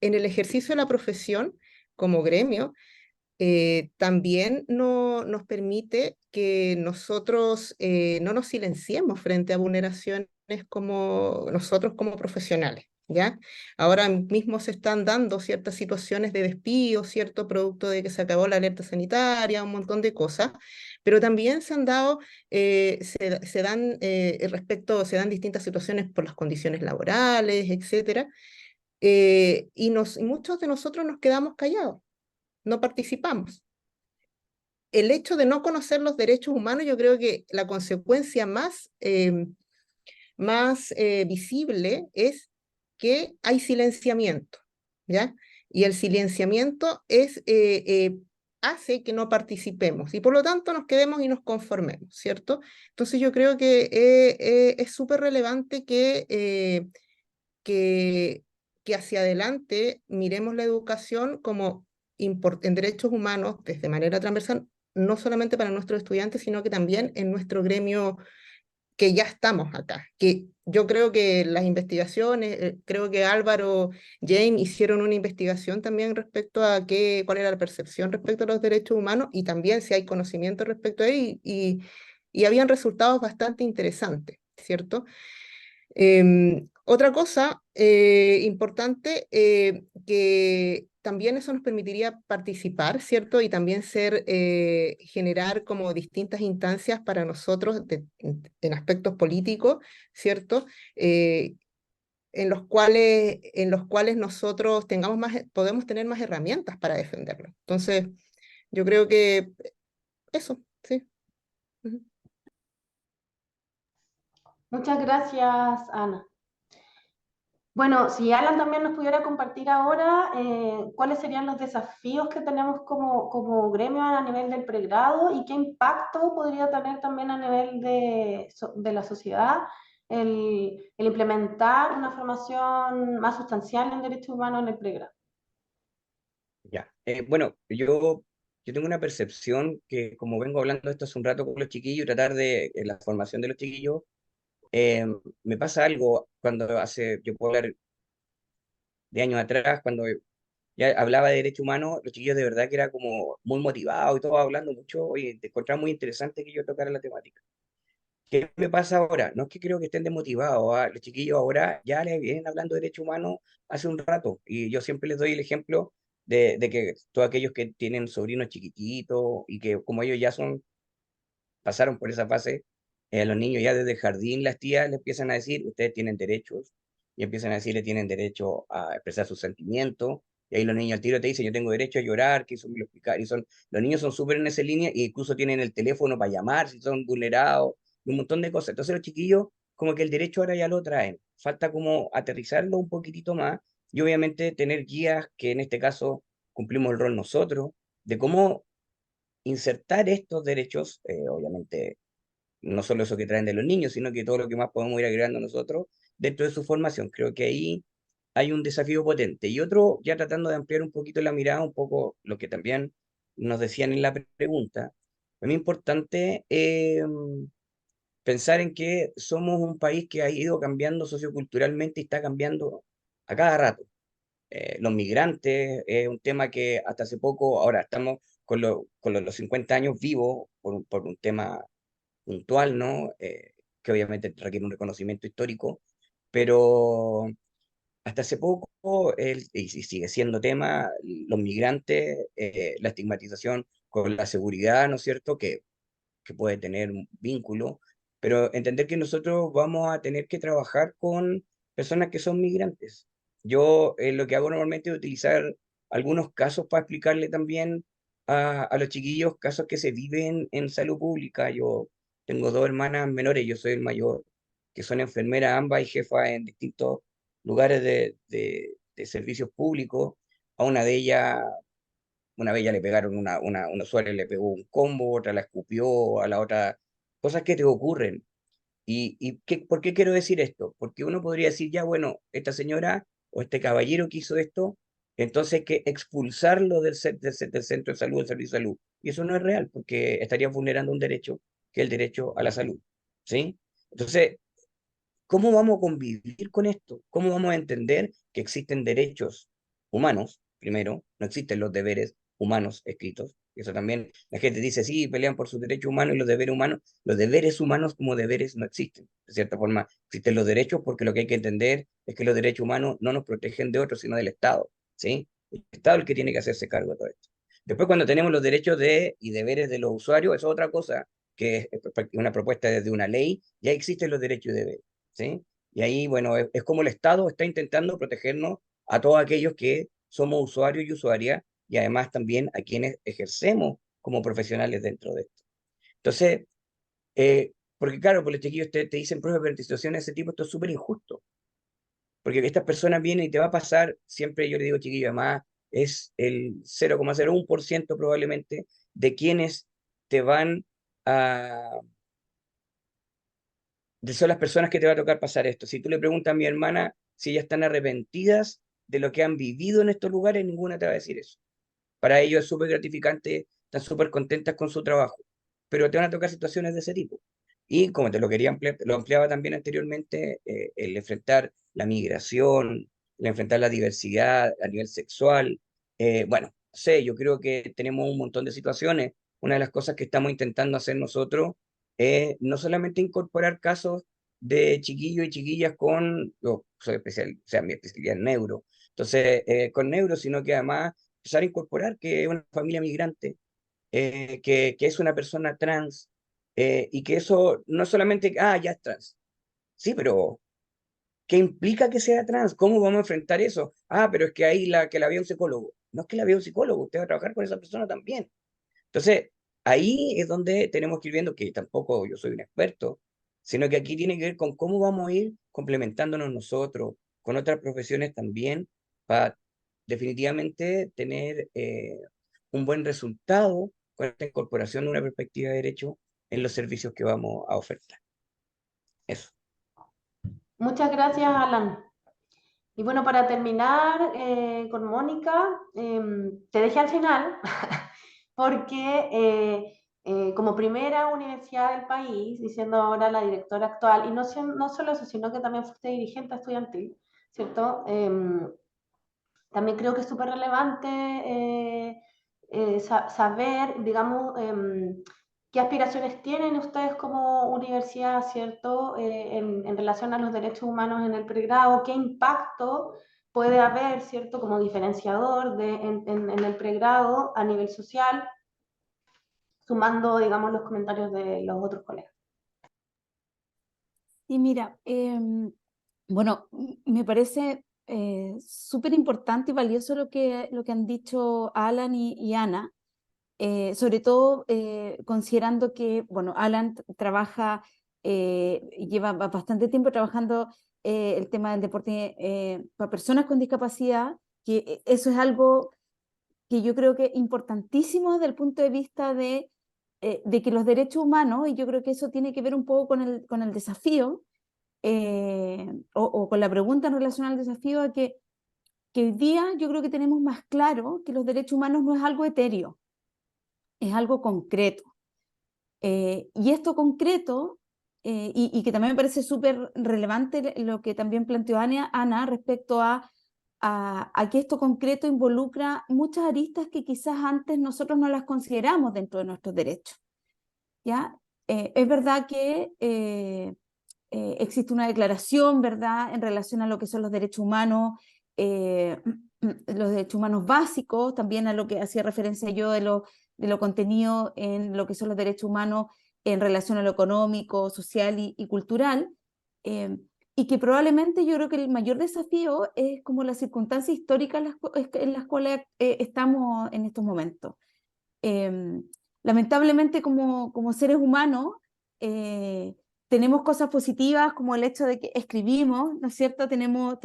el ejercicio de la profesión como gremio, también nos permite que nosotros no nos silenciemos frente a vulneraciones como nosotros como profesionales, ¿ya? Ahora mismo se están dando ciertas situaciones de despido, cierto producto de que se acabó la alerta sanitaria, un montón de cosas, pero también se han dado, se dan distintas situaciones por las condiciones laborales, etcétera, y muchos de nosotros nos quedamos callados, no participamos. El hecho de no conocer los derechos humanos, yo creo que la consecuencia más visible es que hay silenciamiento, ¿ya? Y el silenciamiento hace que no participemos y por lo tanto nos quedemos y nos conformemos, ¿cierto? Entonces yo creo que es súper relevante que, que hacia adelante miremos la educación como en derechos humanos desde manera transversal, no solamente para nuestros estudiantes, sino que también en nuestro gremio que ya estamos acá. Que yo creo que las investigaciones, creo que Álvaro, James hicieron una investigación también respecto a cuál era la percepción respecto a los derechos humanos y también si hay conocimiento respecto a ello y habían resultados bastante interesantes, ¿cierto? Otra cosa importante, que también eso nos permitiría participar, ¿cierto? Y también generar como distintas instancias para nosotros en aspectos políticos, ¿cierto? En los cuales nosotros podemos tener más herramientas para defenderlo. Entonces, yo creo que eso, sí. Ujú. Muchas gracias, Ana. Bueno, si Alan también nos pudiera compartir ahora cuáles serían los desafíos que tenemos como gremio a nivel del pregrado y qué impacto podría tener también a nivel de la sociedad el implementar una formación más sustancial en derechos humanos en el pregrado. Ya. Bueno, yo tengo una percepción que como vengo hablando de esto hace un rato con los chiquillos y tratar de la formación de los chiquillos, eh, me pasa algo cuando yo puedo hablar de años atrás, cuando ya hablaba de derechos humanos, los chiquillos de verdad que era como muy motivados y todo hablando mucho, oye, te encontraba muy interesante que yo tocara la temática. ¿Qué me pasa ahora? No es que creo que estén desmotivados, los chiquillos ahora ya les vienen hablando de derechos humanos hace un rato, y yo siempre les doy el ejemplo de que todos aquellos que tienen sobrinos chiquititos y que como ellos ya pasaron por esa fase, los niños ya desde el jardín, las tías les empiezan a decir, ustedes tienen derechos, y empiezan a decirle, tienen derecho a expresar sus sentimientos, y ahí los niños al tiro te dicen, yo tengo derecho a llorar, que eso me lo explicar, los niños son súper en esa línea, e incluso tienen el teléfono para llamar si son vulnerados, y un montón de cosas. Entonces los chiquillos, como que el derecho ahora ya lo traen, falta como aterrizarlo un poquitito más, y obviamente tener guías, que en este caso cumplimos el rol nosotros, de cómo insertar estos derechos, obviamente no solo eso que traen de los niños, sino que todo lo que más podemos ir agregando nosotros dentro de su formación. Creo que ahí hay un desafío potente. Y otro, ya tratando de ampliar un poquito la mirada, un poco lo que también nos decían en la pregunta, es muy importante pensar en que somos un país que ha ido cambiando socioculturalmente y está cambiando a cada rato. Los migrantes es un tema que hasta hace poco, ahora estamos los 50 años vivos por un tema puntual, ¿no? Que obviamente requiere un reconocimiento histórico, pero hasta hace poco, y sigue siendo tema, los migrantes, la estigmatización con la seguridad, ¿no es cierto?, que puede tener un vínculo, pero entender que nosotros vamos a tener que trabajar con personas que son migrantes. Yo lo que hago normalmente es utilizar algunos casos para explicarle también a los chiquillos casos que se viven en salud pública. Yo tengo dos hermanas menores, yo soy el mayor, que son enfermeras ambas y jefas en distintos lugares de servicios públicos. A una vez ya le pegaron una usuaria, le pegó un combo, otra la escupió, a la otra, cosas que te ocurren. ¿Por qué quiero decir esto? Porque uno podría decir, ya, bueno, esta señora o este caballero que hizo esto, entonces hay que expulsarlo del centro de salud, del servicio de salud. Y eso no es real, porque estaría vulnerando un derecho, que es el derecho a la salud. ¿Sí? Entonces, ¿cómo vamos a convivir con esto? ¿Cómo vamos a entender que existen derechos humanos? Primero, no existen los deberes humanos escritos. Y eso también, la gente dice, sí, pelean por sus derechos humanos y los deberes humanos. Los deberes humanos como deberes no existen. De cierta forma, existen los derechos porque lo que hay que entender es que los derechos humanos no nos protegen de otros, sino del Estado. ¿Sí? El Estado es el que tiene que hacerse cargo de todo esto. Después, cuando tenemos los derechos y deberes de los usuarios, eso es otra cosa, que es una propuesta desde una ley, ya existen los derechos y deberes. ¿Sí? Y ahí, bueno, es como el Estado está intentando protegernos a todos aquellos que somos usuarios y usuarias y además también a quienes ejercemos como profesionales dentro de esto. Entonces, porque claro, pues los chiquillos te dicen, profe, pero en situaciones de ese tipo esto es súper injusto, porque estas personas vienen y te va a pasar, siempre yo le digo, chiquillos, además es el 0,01% probablemente de quienes te van a son las personas que te va a tocar pasar esto. Si tú le preguntas a mi hermana si ellas están arrepentidas de lo que han vivido en estos lugares, ninguna te va a decir eso. Para ellos es súper gratificante, están súper contentas con su trabajo, pero te van a tocar situaciones de ese tipo. Y como te lo quería ampliar, lo ampliaba también anteriormente, el enfrentar la migración, el enfrentar la diversidad a nivel sexual. Bueno, no sé, yo creo que tenemos un montón de situaciones. Una de las cosas que estamos intentando hacer nosotros es no solamente incorporar casos de chiquillos y chiquillas yo soy especial, o sea, mi especialidad es neuro, entonces con neuro, sino que además empezar a incorporar que es una familia migrante, que es una persona trans, y que eso no solamente, ya es trans, sí, pero ¿qué implica que sea trans? ¿Cómo vamos a enfrentar eso? Pero es que ahí que la vea un psicólogo. No es que la vea un psicólogo, usted va a trabajar con esa persona también. Entonces, ahí es donde tenemos que ir viendo que tampoco yo soy un experto, sino que aquí tiene que ver con cómo vamos a ir complementándonos nosotros, con otras profesiones también, para definitivamente tener un buen resultado con esta incorporación de una perspectiva de derecho en los servicios que vamos a ofertar. Eso. Muchas gracias, Alan. Y bueno, para terminar con Mónica, te dejé al final porque como primera universidad del país, diciendo ahora la directora actual, y no solo eso, sino que también fuiste dirigente estudiantil, ¿cierto? También creo que es súper relevante saber, digamos, qué aspiraciones tienen ustedes como universidad, ¿cierto? En relación a los derechos humanos en el pregrado, qué impacto puede haber, ¿cierto? Como diferenciador en el pregrado a nivel social, sumando, digamos, los comentarios de los otros colegas. Y mira, bueno, me parece súper importante y valioso lo que han dicho Alan y Ana, sobre todo considerando que, bueno, Alan trabaja, lleva bastante tiempo trabajando el tema del deporte para personas con discapacidad, que eso es algo que yo creo que es importantísimo desde el punto de vista de que los derechos humanos, y yo creo que eso tiene que ver un poco con el desafío, o con la pregunta en relación al desafío, de que hoy día yo creo que tenemos más claro que los derechos humanos no es algo etéreo, es algo concreto. Y esto concreto, y que también me parece súper relevante lo que también planteó Ana respecto a que esto concreto involucra muchas aristas que quizás antes nosotros no las consideramos dentro de nuestros derechos. ¿Ya? Es verdad que existe una declaración, ¿verdad?, en relación a lo que son los derechos humanos básicos, también a lo que hacía referencia yo de lo contenido en lo que son los derechos humanos en relación a lo económico, social y cultural, y que probablemente yo creo que el mayor desafío es como la circunstancia histórica en las cuales estamos en estos momentos. Lamentablemente como seres humanos tenemos cosas positivas como el hecho de que escribimos, ¿no es cierto? Tenemos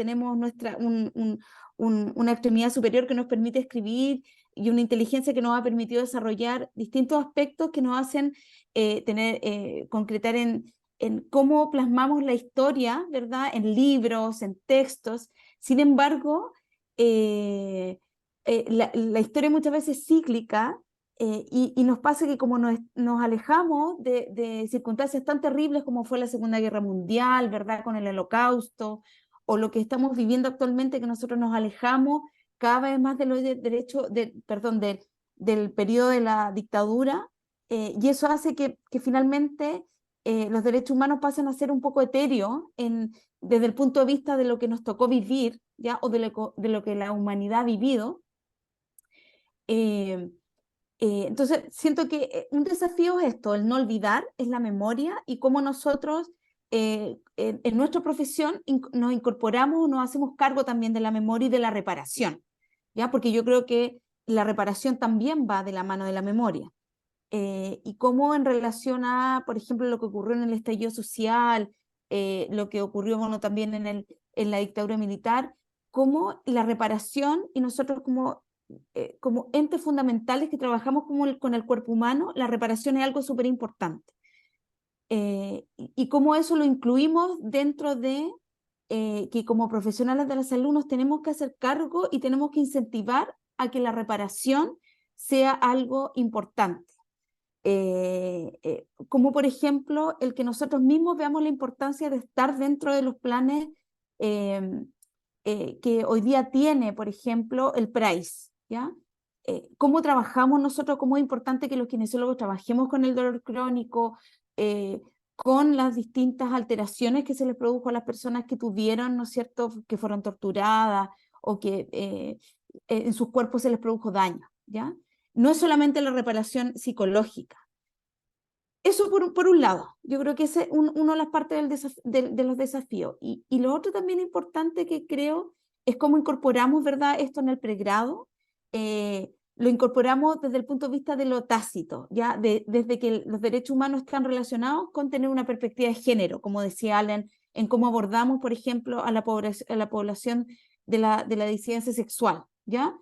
una extremidad superior que nos permite escribir y una inteligencia que nos ha permitido desarrollar distintos aspectos que nos hacen concretar en cómo plasmamos la historia, ¿verdad? En libros, en textos. Sin embargo, la historia muchas veces es cíclica. Y nos pasa que como nos alejamos de circunstancias tan terribles como fue la Segunda Guerra Mundial, ¿verdad?, con el Holocausto, o lo que estamos viviendo actualmente, que nosotros nos alejamos cada vez más de los derechos, del periodo de la dictadura, y eso hace que finalmente los derechos humanos pasen a ser un poco etéreos desde el punto de vista de lo que nos tocó vivir, ¿ya?, o de lo que la humanidad ha vivido. Entonces, siento que un desafío es esto, el no olvidar, es la memoria, y cómo nosotros en nuestra profesión nos incorporamos o nos hacemos cargo también de la memoria y de la reparación, ¿ya? Porque yo creo que la reparación también va de la mano de la memoria. Y cómo en relación a, por ejemplo, lo que ocurrió en el estallido social, lo que ocurrió, bueno, también en la dictadura militar, cómo la reparación y nosotros como entes fundamentales que trabajamos con el cuerpo humano, la reparación es algo súper importante. Y cómo eso lo incluimos dentro de que como profesionales de la salud nos tenemos que hacer cargo y tenemos que incentivar a que la reparación sea algo importante. Como por ejemplo el que nosotros mismos veamos la importancia de estar dentro de los planes que hoy día tiene, por ejemplo, el PRAIS, ¿ya? Cómo trabajamos nosotros, cómo es importante que los kinesiólogos trabajemos con el dolor crónico, con las distintas alteraciones que se les produjo a las personas que tuvieron, ¿no es cierto?, que fueron torturadas o que en sus cuerpos se les produjo daño, ¿ya? No es solamente la reparación psicológica. Eso por un lado, yo creo que esa es una de las partes de los desafíos. Y lo otro también importante que creo es cómo incorporamos, ¿verdad?, esto en el pregrado. Lo incorporamos desde el punto de vista de lo tácito, ¿ya? Desde que los derechos humanos están relacionados con tener una perspectiva de género, como decía Alan en cómo abordamos, por ejemplo, a la población de la disidencia sexual, ¿ya?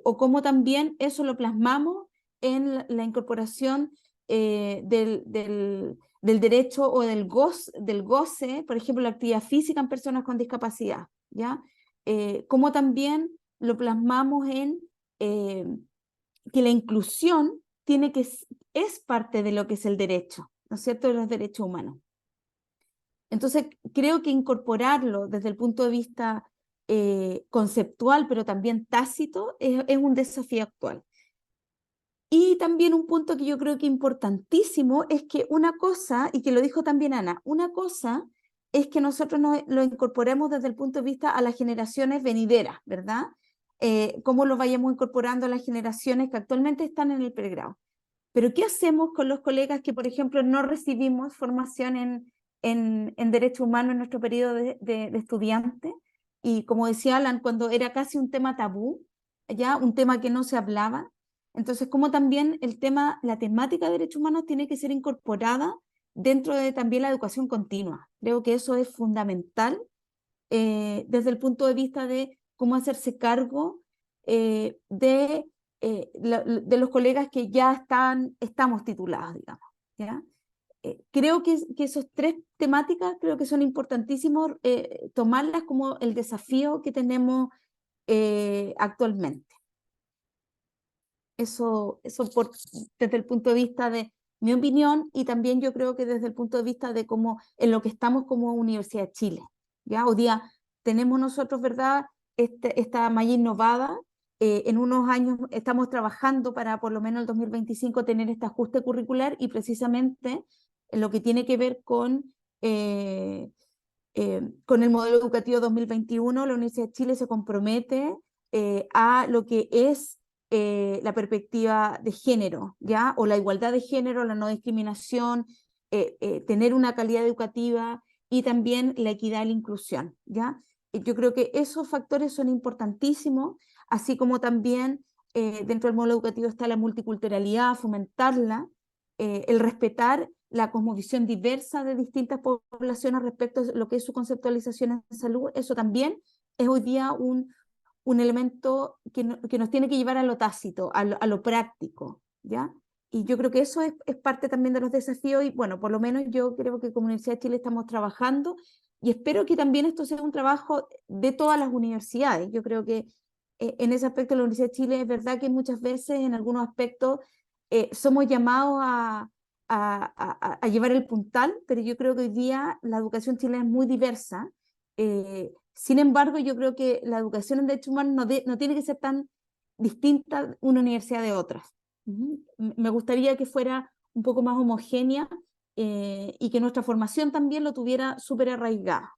O cómo también eso lo plasmamos en la incorporación del derecho o del goce, por ejemplo, la actividad física en personas con discapacidad, ¿ya? Cómo también lo plasmamos en que la inclusión es parte de lo que es el derecho, ¿no es cierto?, de los derechos humanos. Entonces, creo que incorporarlo desde el punto de vista conceptual, pero también tácito, es un desafío actual. Y también un punto que yo creo que es importantísimo es que una cosa, y que lo dijo también Ana, una cosa es que nosotros lo incorporemos desde el punto de vista a las generaciones venideras, ¿verdad? Cómo lo vayamos incorporando a las generaciones que actualmente están en el pregrado. Pero ¿qué hacemos con los colegas que, por ejemplo, no recibimos formación en derechos humanos en nuestro periodo de estudiante? Y como decía Alan, cuando era casi un tema tabú, ya un tema que no se hablaba. Entonces, como también la temática de derechos humanos tiene que ser incorporada dentro de también la educación continua. Creo que eso es fundamental desde el punto de vista de cómo hacerse cargo de los colegas que ya estamos titulados, digamos, ¿ya? Creo que esas tres temáticas creo que son importantísimos tomarlas como el desafío que tenemos actualmente. Eso desde el punto de vista de mi opinión, y también yo creo que desde el punto de vista de cómo en lo que estamos como Universidad de Chile. ¿Ya? Hoy día tenemos nosotros, ¿verdad?, esta malla innovada. En unos años estamos trabajando para por lo menos el 2025 tener este ajuste curricular, y precisamente en lo que tiene que ver con el modelo educativo 2021, la Universidad de Chile se compromete a lo que es la perspectiva de género, ¿ya? O la igualdad de género, la no discriminación, tener una calidad educativa y también la equidad y la inclusión, ¿ya? Yo creo que esos factores son importantísimos, así como también dentro del modelo educativo está la multiculturalidad, fomentarla, el respetar la cosmovisión diversa de distintas poblaciones respecto a lo que es su conceptualización en salud. Eso también es hoy día un elemento que nos tiene que llevar a lo tácito, a lo práctico, ¿ya? Y yo creo que eso es parte también de los desafíos, y bueno, por lo menos yo creo que como Universidad de Chile estamos trabajando, y espero que también esto sea un trabajo de todas las universidades. Yo creo que en ese aspecto la Universidad de Chile es verdad que muchas veces en algunos aspectos somos llamados a llevar el puntal, pero yo creo que hoy día la educación chilena es muy diversa. Sin embargo, yo creo que la educación en derechos humanos no tiene que ser tan distinta una universidad de otras. Me gustaría que fuera un poco más homogénea y que nuestra formación también lo tuviera súper arraigada.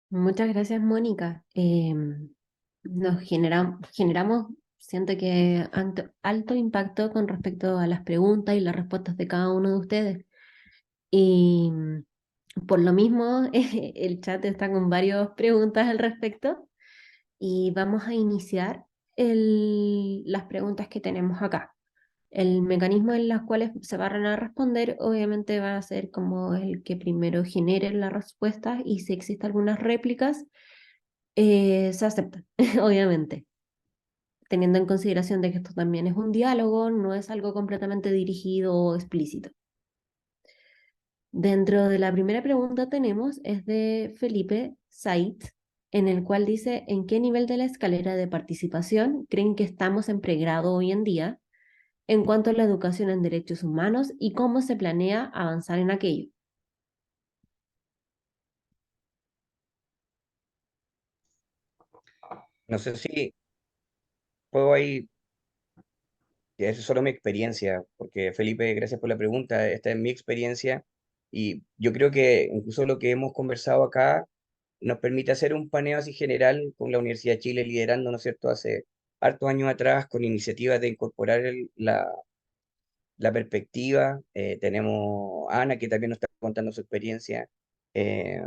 Muchas gracias, Mónica. Generamos, siento que alto impacto con respecto a las preguntas y las respuestas de cada uno de ustedes. Y por lo mismo, el chat está con varias preguntas al respecto, y vamos a iniciar las preguntas que tenemos acá. El mecanismo en los cuales se van a responder obviamente va a ser como el que primero genere las respuestas, y si existen algunas réplicas, se aceptan, obviamente, teniendo en consideración de que esto también es un diálogo, no es algo completamente dirigido o explícito. Dentro de la primera pregunta tenemos, es de Felipe Said, en el cual dice: ¿en qué nivel de la escalera de participación creen que estamos en pregrado hoy en día en cuanto a la educación en derechos humanos, y cómo se planea avanzar en aquello? No sé si puedo ahí, ya es solo mi experiencia, porque Felipe, gracias por la pregunta, esta es mi experiencia y yo creo que incluso lo que hemos conversado acá nos permite hacer un paneo así general con la Universidad de Chile liderando, ¿no es cierto?, hace hartos años atrás con iniciativas de incorporar la perspectiva. Tenemos a Ana, que también nos está contando su experiencia.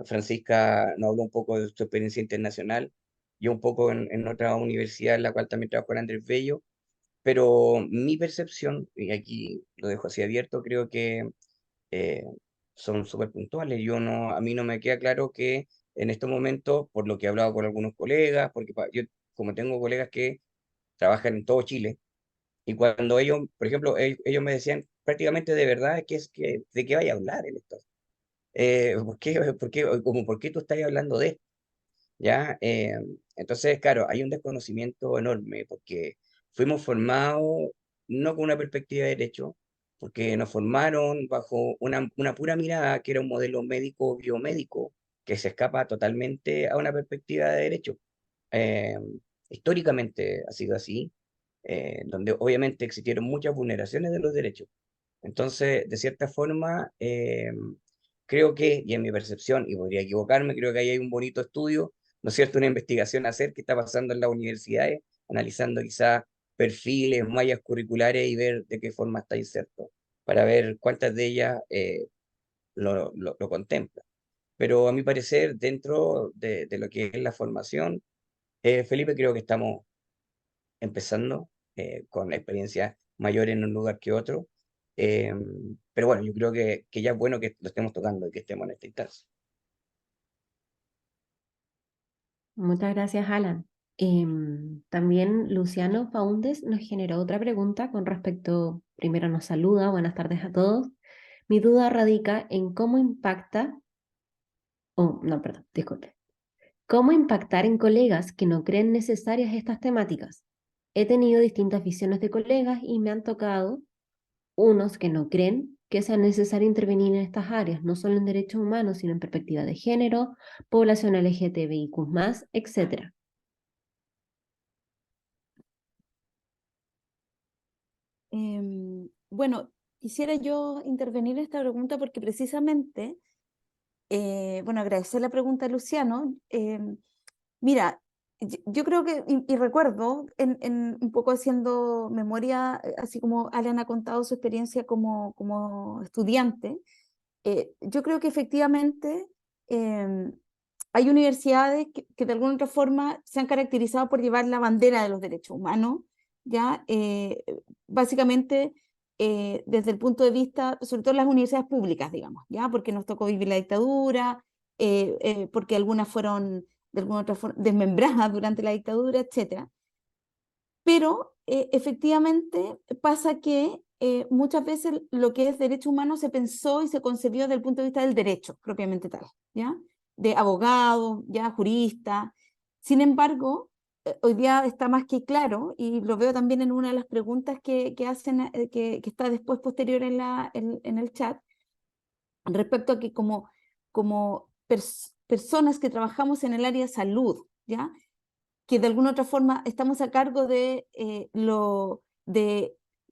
Francisca nos habló un poco de su experiencia internacional. Yo un poco en otra universidad en la cual también trabajo, con Andrés Bello. Pero mi percepción, y aquí lo dejo así abierto, creo que eh, son súper puntuales. A mí no me queda claro que en estos momentos, por lo que he hablado con algunos colegas, porque yo como tengo colegas que trabajan en todo Chile, y cuando ellos, por ejemplo, ellos me decían prácticamente de verdad ¿de qué vaya a hablar el Estado? ¿Por qué tú estás hablando de esto? ¿Ya? Entonces, claro, hay un desconocimiento enorme porque fuimos formados no con una perspectiva de derecho, porque nos formaron bajo una pura mirada que era un modelo médico biomédico que se escapa totalmente a una perspectiva de derecho. Eh, Históricamente ha sido así, donde obviamente existieron muchas vulneraciones de los derechos. Entonces, de cierta forma, creo que, y en mi percepción, y podría equivocarme, creo que ahí hay un bonito estudio, ¿no es cierto? Una investigación a hacer que está pasando en las universidades, analizando quizás perfiles, mallas curriculares y ver de qué forma está inserto, para ver cuántas de ellas lo contemplan. Pero a mi parecer, dentro de lo que es la formación, Felipe, creo que estamos empezando con experiencias mayores en un lugar que otro. Eh, pero bueno, yo creo que ya es bueno que lo estemos tocando y que estemos en esta instancia. Muchas gracias, Alan. También Luciano Faúndes nos generó otra pregunta con respecto, primero nos saluda, buenas tardes a todos. Mi duda radica en cómo impacta, no, perdón, disculpe. ¿Cómo impactar en colegas que no creen necesarias estas temáticas? He tenido distintas visiones de colegas y me han tocado unos que no creen que sea necesario intervenir en estas áreas, no solo en derechos humanos, sino en perspectiva de género, población LGTBIQ+, etc. Bueno, quisiera yo intervenir en esta pregunta porque precisamente, bueno, agradecer la pregunta a Luciano. Mira, yo creo que, y recuerdo, un poco haciendo memoria, así como Alan ha contado su experiencia como estudiante, yo creo que efectivamente hay universidades que de alguna otra forma se han caracterizado por llevar la bandera de los derechos humanos, ¿ya? Básicamente desde el punto de vista, sobre todo las universidades públicas, digamos, ¿ya? Porque nos tocó vivir la dictadura, porque algunas fueron de alguna otra forma desmembradas durante la dictadura, etcétera. Pero efectivamente pasa que muchas veces lo que es derecho humano se pensó y se concebió desde el punto de vista del derecho propiamente tal, ¿ya? De abogado, ya jurista. Sin embargo, hoy día está más que claro, y lo veo también en una de las preguntas que hacen, que está después posterior en el chat, respecto a que como personas que trabajamos en el área de salud, ¿ya? Que de alguna otra forma estamos a cargo de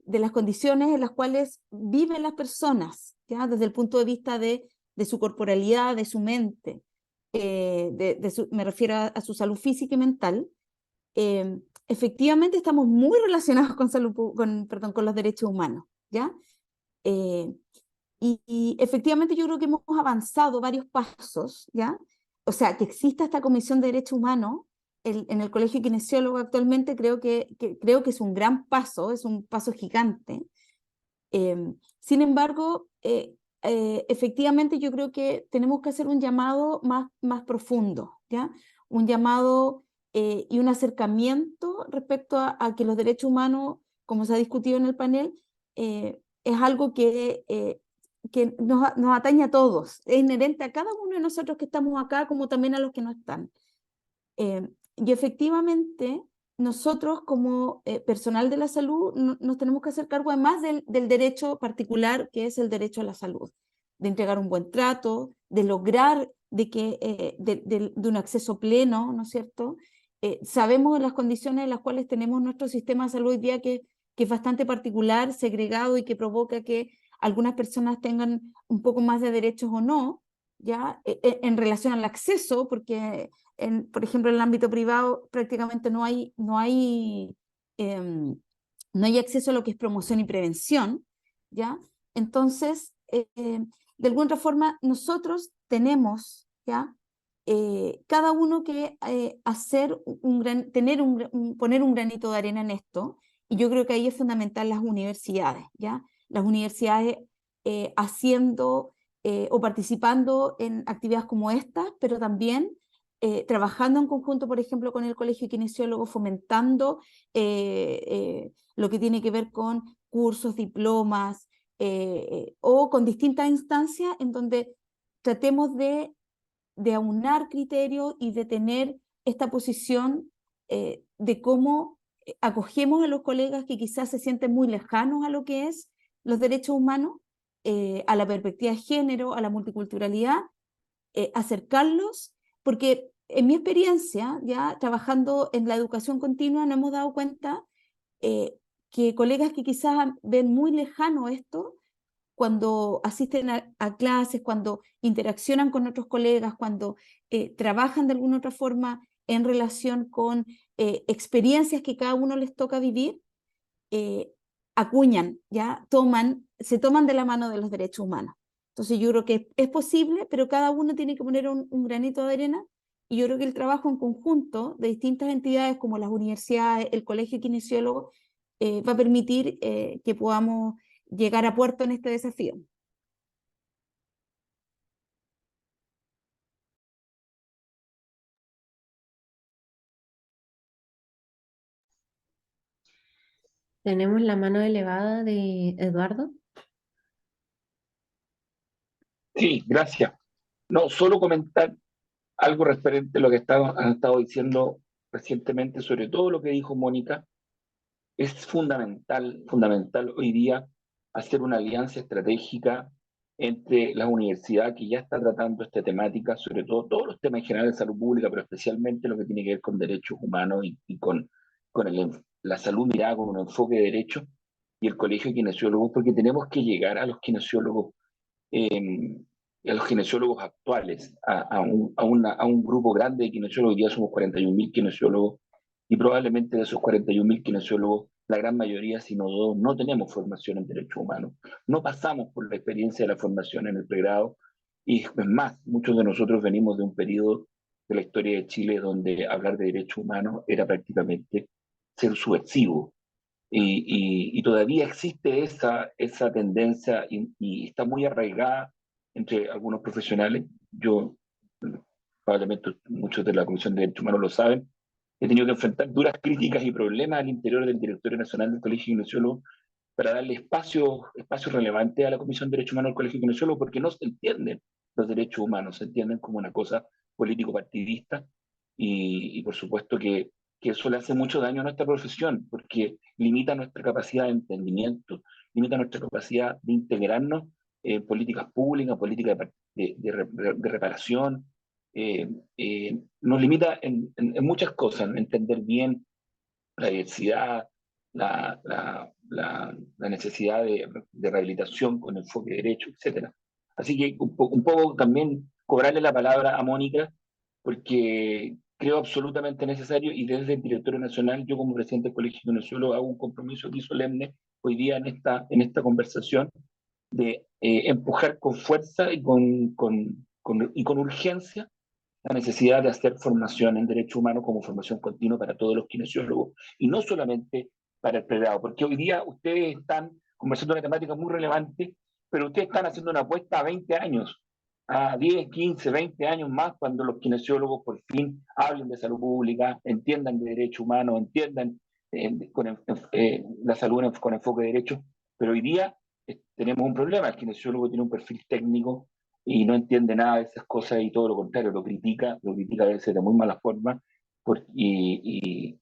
las condiciones en las cuales viven las personas, ¿ya? Desde el punto de vista de su corporalidad, de su mente, me refiero a su salud física y mental. Efectivamente estamos muy relacionados perdón, con los derechos humanos, ¿ya? Y efectivamente yo creo que hemos avanzado varios pasos, ¿ya? O sea, que exista esta Comisión de Derechos Humanos en el Colegio de Kinesiólogos actualmente creo que es un gran paso, es un paso gigante. Sin embargo, efectivamente yo creo que tenemos que hacer un llamado más profundo, ¿ya? Un llamado y un acercamiento respecto a que los derechos humanos, como se ha discutido en el panel, es algo que nos atañe a todos, es inherente a cada uno de nosotros que estamos acá, como también a los que no están. Y efectivamente, nosotros como personal de la salud nos tenemos que hacer cargo además del derecho particular que es el derecho a la salud, de entregar un buen trato, de lograr de un acceso pleno, ¿no es cierto? Sabemos las condiciones en las cuales tenemos nuestro sistema de salud hoy día que es bastante particular, segregado y que provoca que algunas personas tengan un poco más de derechos o no, ¿ya? En relación al acceso, porque por ejemplo, en el ámbito privado prácticamente no hay acceso a lo que es promoción y prevención, ¿ya? Entonces, de alguna otra forma, nosotros tenemos, ¿ya? Cada uno que poner un granito de arena en esto, y yo creo que ahí es fundamental las universidades, ¿ya? Las universidades haciendo o participando en actividades como estas, pero también trabajando en conjunto, por ejemplo, con el Colegio de Kinesiólogos, fomentando lo que tiene que ver con cursos, diplomas, o con distintas instancias en donde tratemos de aunar criterios y de tener esta posición de cómo acogemos a los colegas que quizás se sienten muy lejanos a lo que es los derechos humanos, a la perspectiva de género, a la multiculturalidad, acercarlos, porque en mi experiencia, ya trabajando en la educación continua, nos hemos dado cuenta que colegas que quizás ven muy lejano esto, cuando asisten a clases, cuando interaccionan con otros colegas, cuando trabajan de alguna otra forma en relación con experiencias que cada uno les toca vivir, acuñan, ya se toman de la mano de los derechos humanos. Entonces yo creo que es posible, pero cada uno tiene que poner un granito de arena, y yo creo que el trabajo en conjunto de distintas entidades como las universidades, el Colegio de Kinesiólogos, va a permitir que podamos llegar a puerto en este desafío. Tenemos la mano elevada de Eduardo. Sí, gracias. No, solo comentar algo referente a lo que han estado diciendo recientemente, sobre todo lo que dijo Mónica. Es fundamental, fundamental hoy día hacer una alianza estratégica entre la universidad que ya está tratando esta temática, sobre todo todos los temas en general de salud pública, pero especialmente lo que tiene que ver con derechos humanos y con la salud mirada con un enfoque de derechos, y el Colegio de Kinesiólogos, porque tenemos que llegar eh, a los kinesiólogos actuales, a un grupo grande de kinesiólogos. Ya somos 41.000 kinesiólogos, y probablemente de esos 41.000 kinesiólogos, la gran mayoría, si no todos, no tenemos formación en derechos humanos. No pasamos por la experiencia de la formación en el pregrado, y es más, muchos de nosotros venimos de un periodo de la historia de Chile donde hablar de derechos humanos era prácticamente ser subversivo. Y todavía existe esa tendencia, y está muy arraigada entre algunos profesionales. Yo, probablemente muchos de la Comisión de Derechos Humanos lo saben, he tenido que enfrentar duras críticas y problemas al interior del Directorio Nacional del Colegio de Kinesiólogos para darle espacios relevantes a la Comisión de Derechos Humanos del Colegio de Kinesiólogos, porque no se entienden los derechos humanos, se entienden como una cosa político-partidista, y por supuesto que eso le hace mucho daño a nuestra profesión, porque limita nuestra capacidad de entendimiento, limita nuestra capacidad de integrarnos en políticas públicas, políticas de reparación, nos limita en muchas cosas, en entender bien la diversidad, la necesidad de rehabilitación con enfoque de derecho, etc. Así que un poco también cobrarle la palabra a Mónica, porque creo absolutamente necesario, y desde el Directorio Nacional, yo como presidente del Colegio de Kinesiólogos hago un compromiso aquí solemne hoy día en esta conversación, de empujar con fuerza y con urgencia la necesidad de hacer formación en derechos humanos como formación continua para todos los kinesiólogos, y no solamente para el pregrado, porque hoy día ustedes están conversando una temática muy relevante, pero ustedes están haciendo una apuesta a 20 años, a 10, 15, 20 años más, cuando los kinesiólogos por fin hablen de salud pública, entiendan de derechos humanos, entiendan la salud con enfoque de derechos. Pero hoy día tenemos un problema: el kinesiólogo tiene un perfil técnico y no entiende nada de esas cosas, y todo lo contrario, lo critica a veces de muy mala forma, y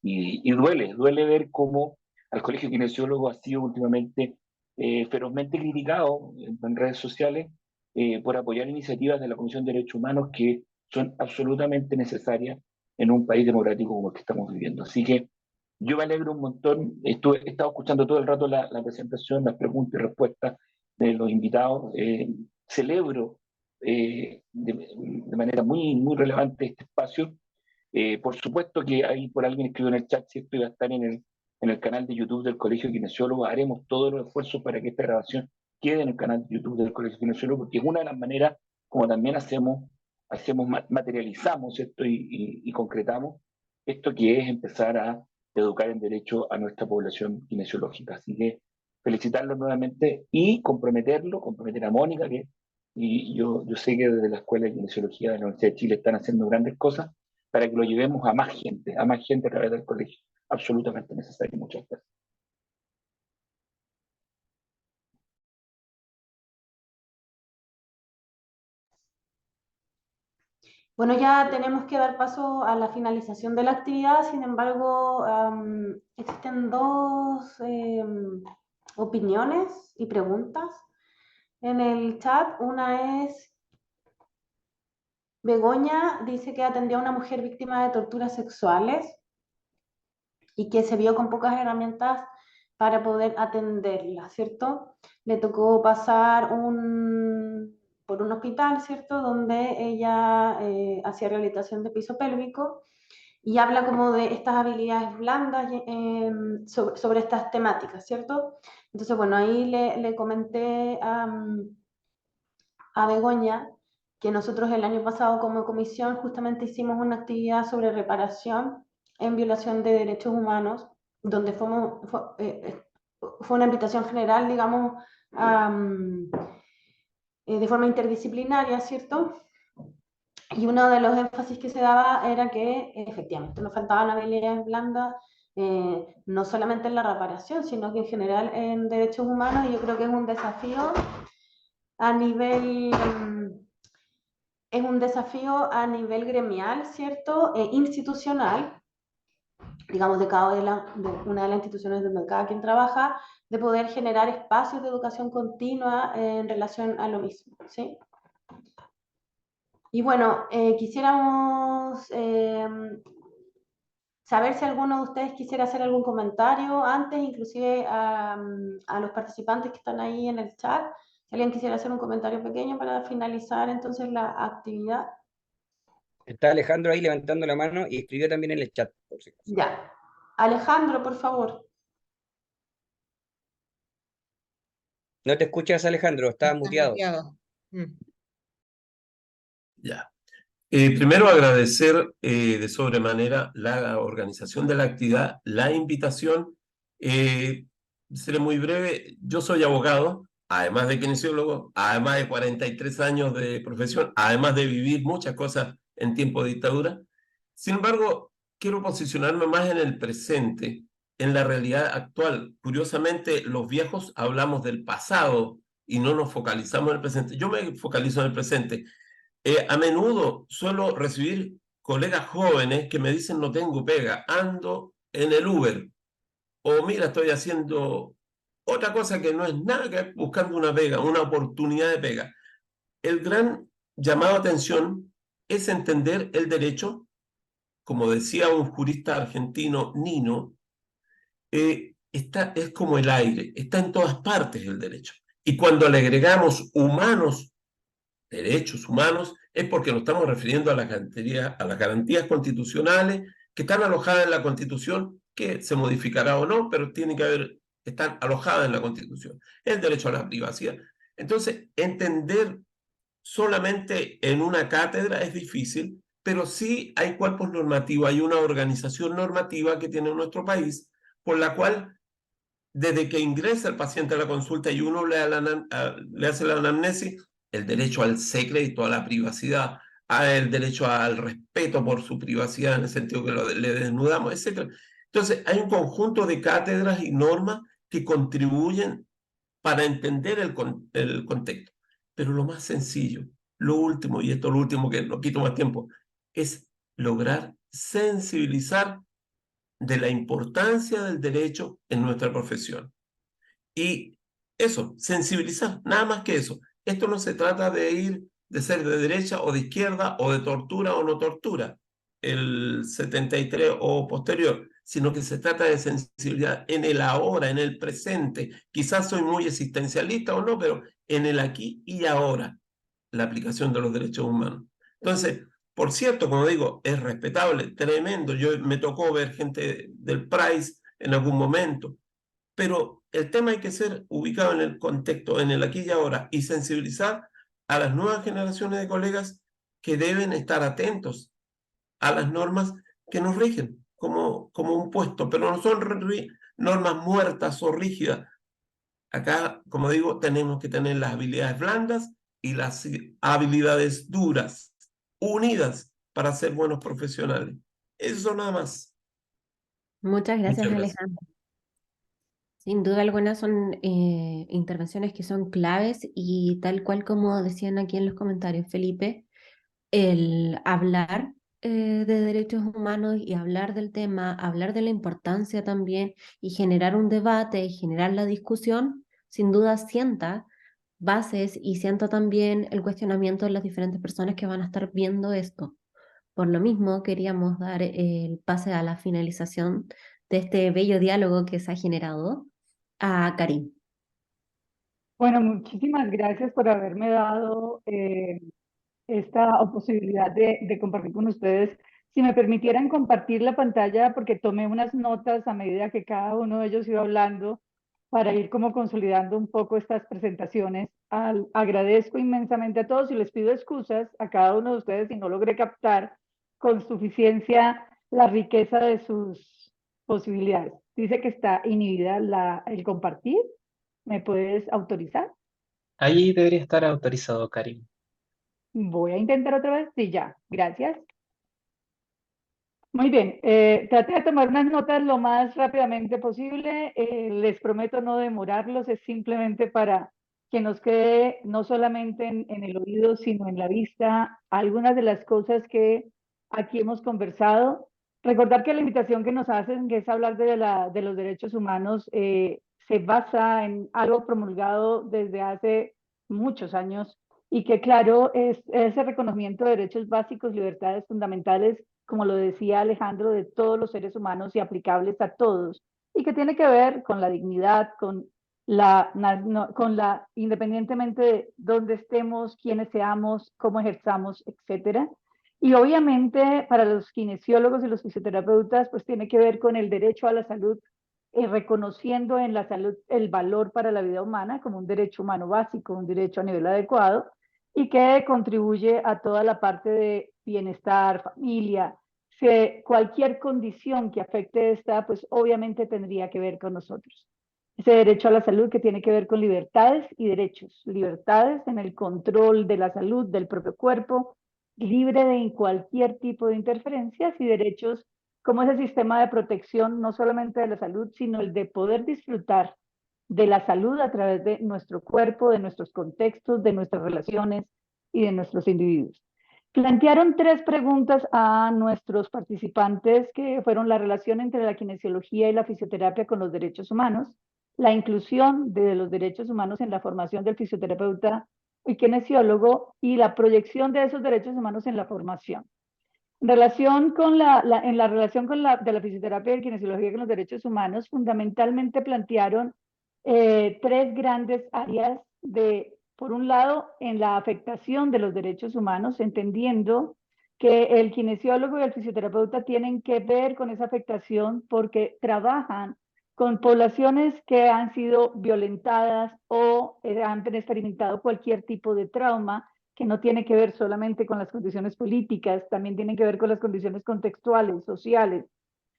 duele ver cómo al Colegio Kinesiólogo ha sido últimamente ferozmente criticado en redes sociales por apoyar iniciativas de la Comisión de Derechos Humanos que son absolutamente necesarias en un país democrático como el que estamos viviendo. Así que yo me alegro un montón. He estado escuchando todo el rato la presentación, las preguntas y respuestas de los invitados. Celebro de manera muy, muy relevante este espacio. Por supuesto que ahí por alguien escribió en el chat si esto iba a estar en el canal de YouTube del Colegio de Kinesiólogos. Haremos todos los esfuerzos para que esta grabación quede en el canal de YouTube del Colegio de Kinesiólogos, porque es una de las maneras como también materializamos esto y concretamos esto, que es empezar a educar en derecho a nuestra población kinesiológica. Así que felicitarlo nuevamente y comprometer a Mónica, y yo sé que desde la Escuela de Kinesiología de la Universidad de Chile están haciendo grandes cosas para que lo llevemos a más gente a través del colegio. Absolutamente necesario. Muchas gracias. Bueno, ya tenemos que dar paso a la finalización de la actividad, sin embargo, existen dos opiniones y preguntas en el chat. Una es, Begoña dice que atendió a una mujer víctima de torturas sexuales y que se vio con pocas herramientas para poder atenderla, ¿cierto? Le tocó pasar por un hospital, ¿cierto? Donde ella hacía rehabilitación de piso pélvico y habla como de estas habilidades blandas sobre estas temáticas, ¿cierto? Entonces, bueno, ahí le comenté a Begoña que nosotros el año pasado como comisión justamente hicimos una actividad sobre reparación en violación de derechos humanos, donde fue una invitación general, digamos, de forma interdisciplinaria, ¿cierto? Y uno de los énfasis que se daba era que efectivamente nos faltaban habilidades blandas, no solamente en la reparación, sino que en general en derechos humanos, y yo creo que es un desafío a nivel gremial, ¿cierto? Institucional, digamos, de una de las instituciones donde cada quien trabaja, de poder generar espacios de educación continua en relación a lo mismo, ¿sí? Y bueno, quisiéramos saber si alguno de ustedes quisiera hacer algún comentario antes, inclusive a los participantes que están ahí en el chat. Si alguien quisiera hacer un comentario pequeño para finalizar entonces la actividad. Está Alejandro ahí levantando la mano y escribió también en el chat, por si acaso. Ya. Alejandro, por favor. No te escuchas, Alejandro, estás Está muteado. muteado. Mm. Ya. Primero agradecer de sobremanera la organización de la actividad, la invitación. Seré muy breve. Yo soy abogado, además de kinesiólogo, además de 43 años de profesión, además de vivir muchas cosas en tiempo de dictadura. Sin embargo, quiero posicionarme más en el presente, en la realidad actual. Curiosamente, los viejos hablamos del pasado y no nos focalizamos en el presente. Yo me focalizo en el presente. A menudo suelo recibir colegas jóvenes que me dicen no tengo pega, ando en el Uber, o mira, estoy haciendo otra cosa que no es nada que ver buscando una pega, una oportunidad de pega. El gran llamado a atención es entender el derecho, como decía un jurista argentino, Nino, es como el aire, está en todas partes el derecho. Y cuando le agregamos humanos, derechos humanos, es porque nos estamos refiriendo a las garantías constitucionales que están alojadas en la Constitución, que se modificará o no, pero tienen que haber, están alojadas en la Constitución. El derecho a la privacidad. Entonces, entender solamente en una cátedra es difícil, pero sí hay cuerpos normativos, hay una organización normativa que tiene nuestro país, por la cual desde que ingresa el paciente a la consulta y uno le hace la anamnesis, el derecho al secreto, a la privacidad, el derecho al respeto por su privacidad en el sentido que le desnudamos, etc. Entonces, hay un conjunto de cátedras y normas que contribuyen para entender el contexto. Pero lo más sencillo, lo último, y esto es lo último que no quito más tiempo, es lograr sensibilizar de la importancia del derecho en nuestra profesión. Y eso, sensibilizar, nada más que eso. Esto no se trata de ser de derecha o de izquierda, o de tortura o no tortura, el 73 o posterior, sino que se trata de sensibilidad en el ahora, en el presente. Quizás soy muy existencialista o no, pero en el aquí y ahora, la aplicación de los derechos humanos. Entonces, por cierto, como digo, es respetable, tremendo. Me tocó ver gente del Price en algún momento, pero el tema hay que ser ubicado en el contexto, en el aquí y ahora, y sensibilizar a las nuevas generaciones de colegas que deben estar atentos a las normas que nos rigen como un puesto, pero no son normas muertas o rígidas. Acá, como digo, tenemos que tener las habilidades blandas y las habilidades duras, unidas para ser buenos profesionales. Eso nada más. Muchas gracias, Muchas gracias. Alejandro. Sin duda alguna son intervenciones que son claves y tal cual como decían aquí en los comentarios, Felipe, el hablar de derechos humanos y hablar del tema, hablar de la importancia también y generar un debate y generar la discusión, sin duda sienta bases y sienta también el cuestionamiento de las diferentes personas que van a estar viendo esto. Por lo mismo, queríamos dar el pase a la finalización de este bello diálogo que se ha generado a Karim. Bueno, muchísimas gracias por haberme dado esta posibilidad de compartir con ustedes. Si me permitieran compartir la pantalla, porque tomé unas notas a medida que cada uno de ellos iba hablando para ir como consolidando un poco estas presentaciones. Agradezco inmensamente a todos y les pido excusas a cada uno de ustedes si no logré captar con suficiencia la riqueza de sus posibilidades. Dice que está inhibida el compartir. ¿Me puedes autorizar? Ahí debería estar autorizado, Karim. Voy a intentar otra vez. Sí, ya. Gracias. Muy bien. Traté de tomar unas notas lo más rápidamente posible. Les prometo no demorarlos. Es simplemente para que nos quede no solamente en el oído, sino en la vista algunas de las cosas que aquí hemos conversado. Recordar que la invitación que nos hacen, que es hablar de los derechos humanos, se basa en algo promulgado desde hace muchos años y que, claro, es ese reconocimiento de derechos básicos, libertades fundamentales, como lo decía Alejandro, de todos los seres humanos y aplicables a todos, y que tiene que ver con la dignidad, independientemente de dónde estemos, quiénes seamos, cómo ejerzamos, etcétera. Y obviamente para los kinesiólogos y los fisioterapeutas, pues tiene que ver con el derecho a la salud, reconociendo en la salud el valor para la vida humana como un derecho humano básico, un derecho a nivel adecuado, y que contribuye a toda la parte de bienestar, familia. Cualquier condición que afecte esta, pues obviamente tendría que ver con nosotros. Ese derecho a la salud que tiene que ver con libertades y derechos. Libertades en el control de la salud del propio cuerpo, libre de cualquier tipo de interferencias, y derechos como ese sistema de protección no solamente de la salud, sino el de poder disfrutar de la salud a través de nuestro cuerpo, de nuestros contextos, de nuestras relaciones y de nuestros individuos. Plantearon 3 preguntas a nuestros participantes, que fueron la relación entre la kinesiología y la fisioterapia con los derechos humanos, la inclusión de los derechos humanos en la formación del fisioterapeuta y kinesiólogo, y la proyección de esos derechos humanos en la formación. En la relación con de la fisioterapia y kinesiología con los derechos humanos, fundamentalmente plantearon 3 grandes áreas por un lado, en la afectación de los derechos humanos, entendiendo que el kinesiólogo y el fisioterapeuta tienen que ver con esa afectación porque trabajan con poblaciones que han sido violentadas o han experimentado cualquier tipo de trauma, que no tiene que ver solamente con las condiciones políticas, también tiene que ver con las condiciones contextuales, sociales,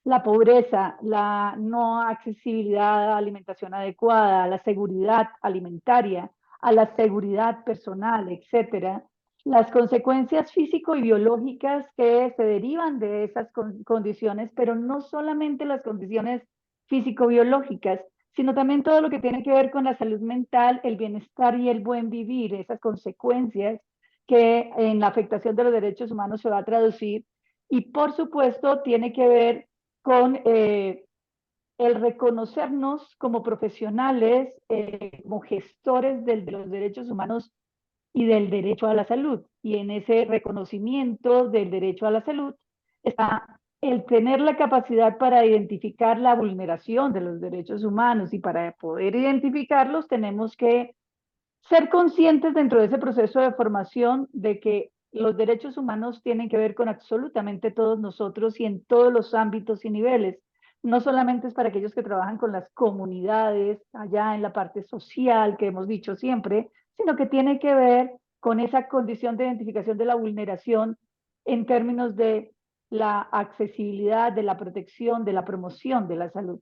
la pobreza, la no accesibilidad a alimentación adecuada, a la seguridad alimentaria, a la seguridad personal, etcétera. Las consecuencias físico y biológicas que se derivan de esas condiciones, pero no solamente las condiciones físico-biológicas, sino también todo lo que tiene que ver con la salud mental, el bienestar y el buen vivir, esas consecuencias que en la afectación de los derechos humanos se va a traducir. Y por supuesto tiene que ver con el reconocernos como profesionales, como gestores de los derechos humanos y del derecho a la salud. Y en ese reconocimiento del derecho a la salud está el tener la capacidad para identificar la vulneración de los derechos humanos, y para poder identificarlos tenemos que ser conscientes dentro de ese proceso de formación de que los derechos humanos tienen que ver con absolutamente todos nosotros y en todos los ámbitos y niveles. No solamente es para aquellos que trabajan con las comunidades, allá en la parte social que hemos dicho siempre, sino que tiene que ver con esa condición de identificación de la vulneración en términos de la accesibilidad, de la protección, de la promoción de la salud.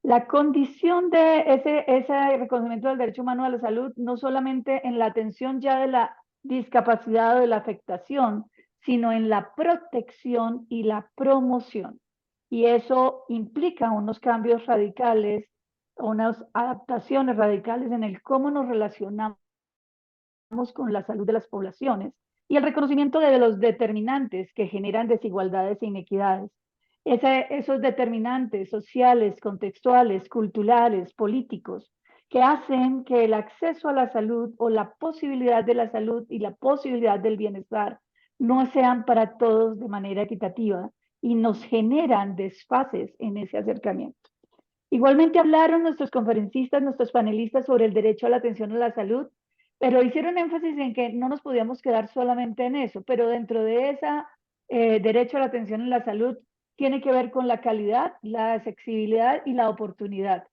La condición de ese reconocimiento del derecho humano a la salud, no solamente en la atención ya de la discapacidad o de la afectación, sino en la protección y la promoción. Y eso implica unos cambios radicales, unas adaptaciones radicales en el cómo nos relacionamos con la salud de las poblaciones y el reconocimiento de los determinantes que generan desigualdades e inequidades. Esos determinantes sociales, contextuales, culturales, políticos, que hacen que el acceso a la salud o la posibilidad de la salud y la posibilidad del bienestar no sean para todos de manera equitativa y nos generan desfases en ese acercamiento. Igualmente hablaron nuestros conferencistas, nuestros panelistas sobre el derecho a la atención a la salud, pero hicieron énfasis en que no nos podíamos quedar solamente en eso, pero dentro de ese derecho a la atención a la salud tiene que ver con la calidad, la accesibilidad y la oportunidad.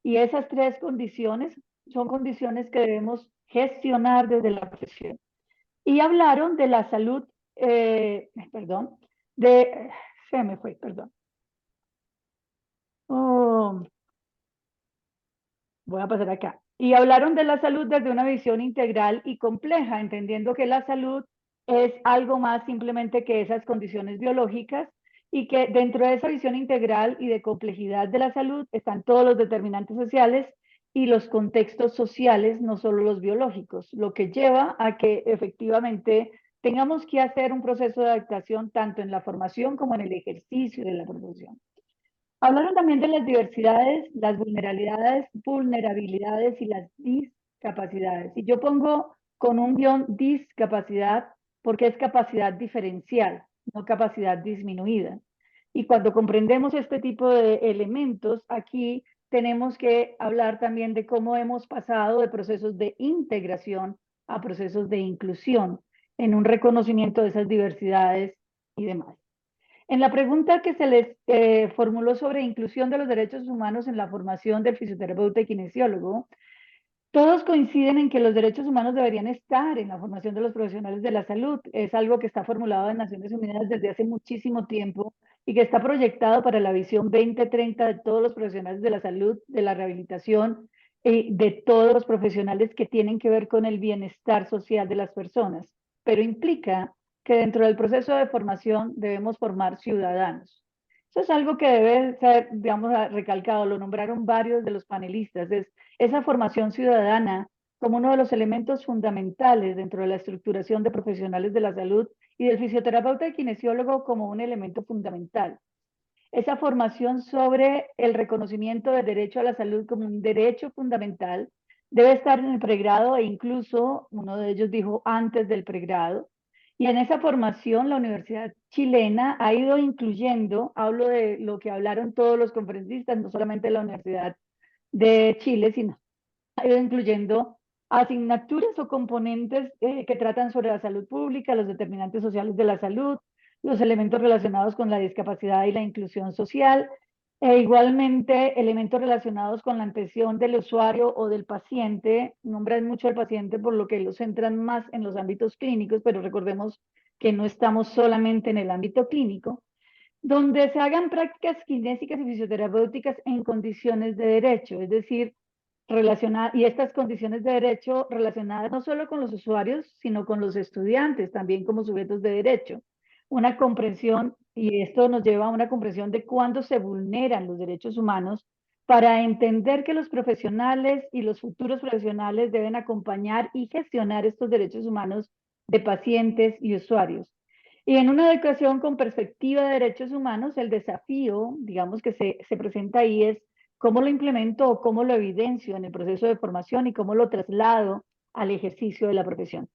Y esas tres condiciones son condiciones que debemos gestionar desde la profesión. Y hablaron de la salud, perdón, se me fue, perdón. Oh, voy a pasar acá. Y hablaron de la salud desde una visión integral y compleja, entendiendo que la salud es algo más simplemente que esas condiciones biológicas y que dentro de esa visión integral y de complejidad de la salud están todos los determinantes sociales y los contextos sociales, no solo los biológicos, lo que lleva a que efectivamente tengamos que hacer un proceso de adaptación tanto en la formación como en el ejercicio de la profesión. Hablaron también de las diversidades, las vulnerabilidades y las discapacidades. Y yo pongo con un guión discapacidad porque es capacidad diferencial, no capacidad disminuida. Y cuando comprendemos este tipo de elementos, aquí tenemos que hablar también de cómo hemos pasado de procesos de integración a procesos de inclusión en un reconocimiento de esas diversidades y demás. En la pregunta que se les formuló sobre inclusión de los derechos humanos en la formación del fisioterapeuta y kinesiólogo, todos coinciden en que los derechos humanos deberían estar en la formación de los profesionales de la salud. Es algo que está formulado en Naciones Unidas desde hace muchísimo tiempo y que está proyectado para la visión 2030 de todos los profesionales de la salud, de la rehabilitación y de todos los profesionales que tienen que ver con el bienestar social de las personas. Pero implica que dentro del proceso de formación debemos formar ciudadanos. Eso es algo que debe ser, digamos, recalcado, lo nombraron varios de los panelistas, es esa formación ciudadana como uno de los elementos fundamentales dentro de la estructuración de profesionales de la salud y del fisioterapeuta y kinesiólogo como un elemento fundamental. Esa formación sobre el reconocimiento del derecho a la salud como un derecho fundamental debe estar en el pregrado e incluso, uno de ellos dijo, antes del pregrado. Y en esa formación la Universidad Chilena ha ido incluyendo, hablo de lo que hablaron todos los conferencistas, no solamente la Universidad de Chile, sino ha ido incluyendo asignaturas o componentes que tratan sobre la salud pública, los determinantes sociales de la salud, los elementos relacionados con la discapacidad y la inclusión social, e igualmente elementos relacionados con la atención del usuario o del paciente. Nombran mucho al paciente por lo que los centran más en los ámbitos clínicos, pero recordemos que no estamos solamente en el ámbito clínico, donde se hagan prácticas kinésicas y fisioterapéuticas en condiciones de derecho, es decir, y estas condiciones de derecho relacionadas no solo con los usuarios, sino con los estudiantes, también como sujetos de derecho. Una comprensión, y esto nos lleva a una comprensión de cuándo se vulneran los derechos humanos para entender que los profesionales y los futuros profesionales deben acompañar y gestionar estos derechos humanos de pacientes y usuarios. Y en una educación con perspectiva de derechos humanos, el desafío, digamos, que se presenta ahí es cómo lo implemento o cómo lo evidencio en el proceso de formación y cómo lo traslado al ejercicio de la profesión.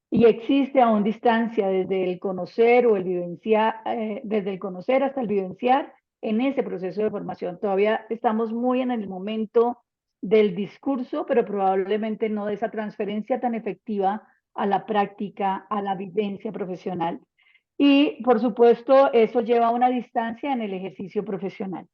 Y existe aún distancia desde el conocer o el vivenciar, desde el conocer hasta el vivenciar en ese proceso de formación. Todavía estamos muy en el momento del discurso, pero probablemente no de esa transferencia tan efectiva a la práctica, a la vivencia profesional. Y por supuesto, eso lleva a una distancia en el ejercicio profesional.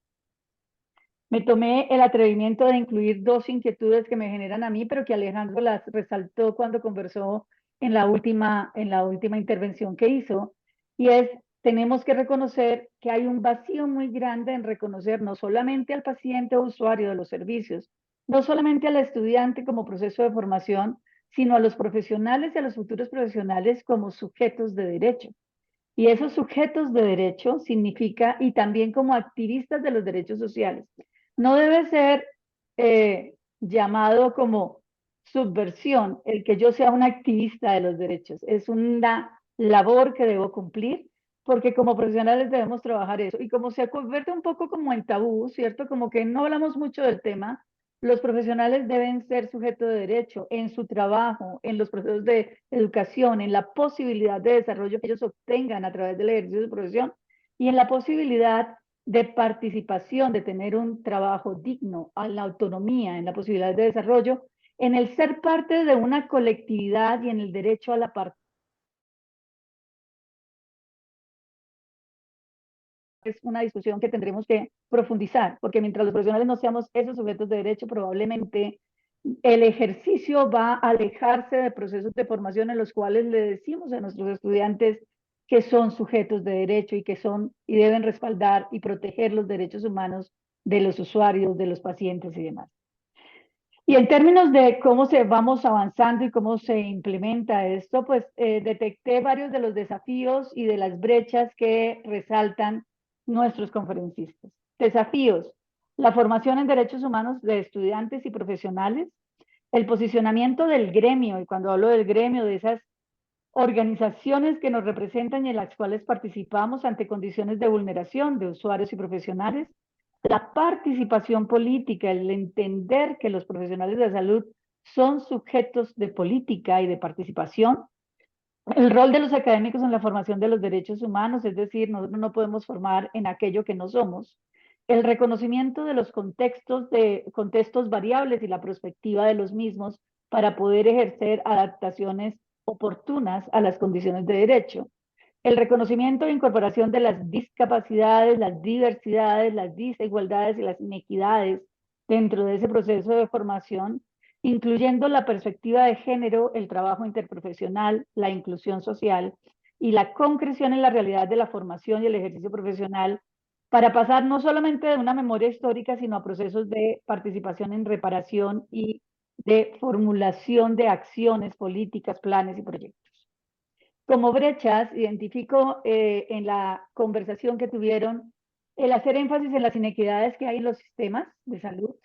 Me tomé el atrevimiento de incluir dos inquietudes que me generan a mí, pero que Alejandro las resaltó cuando conversó en la última intervención que hizo, y es tenemos que reconocer que hay un vacío muy grande en reconocer no solamente al paciente o usuario de los servicios, no solamente al estudiante como proceso de formación, sino a los profesionales y a los futuros profesionales como sujetos de derecho. Y esos sujetos de derecho significa, y también como activistas de los derechos sociales. No debe ser llamado como subversión el que yo sea un activista de los derechos. Es una labor que debo cumplir, porque como profesionales debemos trabajar eso. Y como se convierte un poco como en tabú, ¿cierto? Como que no hablamos mucho del tema, los profesionales deben ser sujetos de derecho en su trabajo, en los procesos de educación, en la posibilidad de desarrollo que ellos obtengan a través del ejercicio de su profesión y en la posibilidad de participación, de tener un trabajo digno, en la autonomía, en la posibilidad de desarrollo, en el ser parte de una colectividad y en el derecho a la participación. Es una discusión que tendremos que profundizar, porque mientras los profesionales no seamos esos sujetos de derecho, probablemente el ejercicio va a alejarse de procesos de formación en los cuales le decimos a nuestros estudiantes que son sujetos de derecho y que son y deben respaldar y proteger los derechos humanos de los usuarios, de los pacientes y demás. Y en términos de cómo vamos avanzando y cómo se implementa esto, pues detecté varios de los desafíos y de las brechas que resaltan nuestros conferencistas. Desafíos: la formación en derechos humanos de estudiantes y profesionales, el posicionamiento del gremio, y cuando hablo del gremio, de esas organizaciones que nos representan y en las cuales participamos ante condiciones de vulneración de usuarios y profesionales, la participación política, el entender que los profesionales de salud son sujetos de política y de participación, el rol de los académicos en la formación de los derechos humanos, es decir, nosotros no podemos formar en aquello que no somos, el reconocimiento de los contextos variables y la perspectiva de los mismos para poder ejercer adaptaciones oportunas a las condiciones de derecho, el reconocimiento e incorporación de las discapacidades, las diversidades, las desigualdades y las inequidades dentro de ese proceso de formación, incluyendo la perspectiva de género, el trabajo interprofesional, la inclusión social y la concreción en la realidad de la formación y el ejercicio profesional, para pasar no solamente de una memoria histórica, sino a procesos de participación en reparación y de formulación de acciones, políticas, planes y proyectos. Como brechas, identifico en la conversación que tuvieron el hacer énfasis en las inequidades que hay en los sistemas de salud,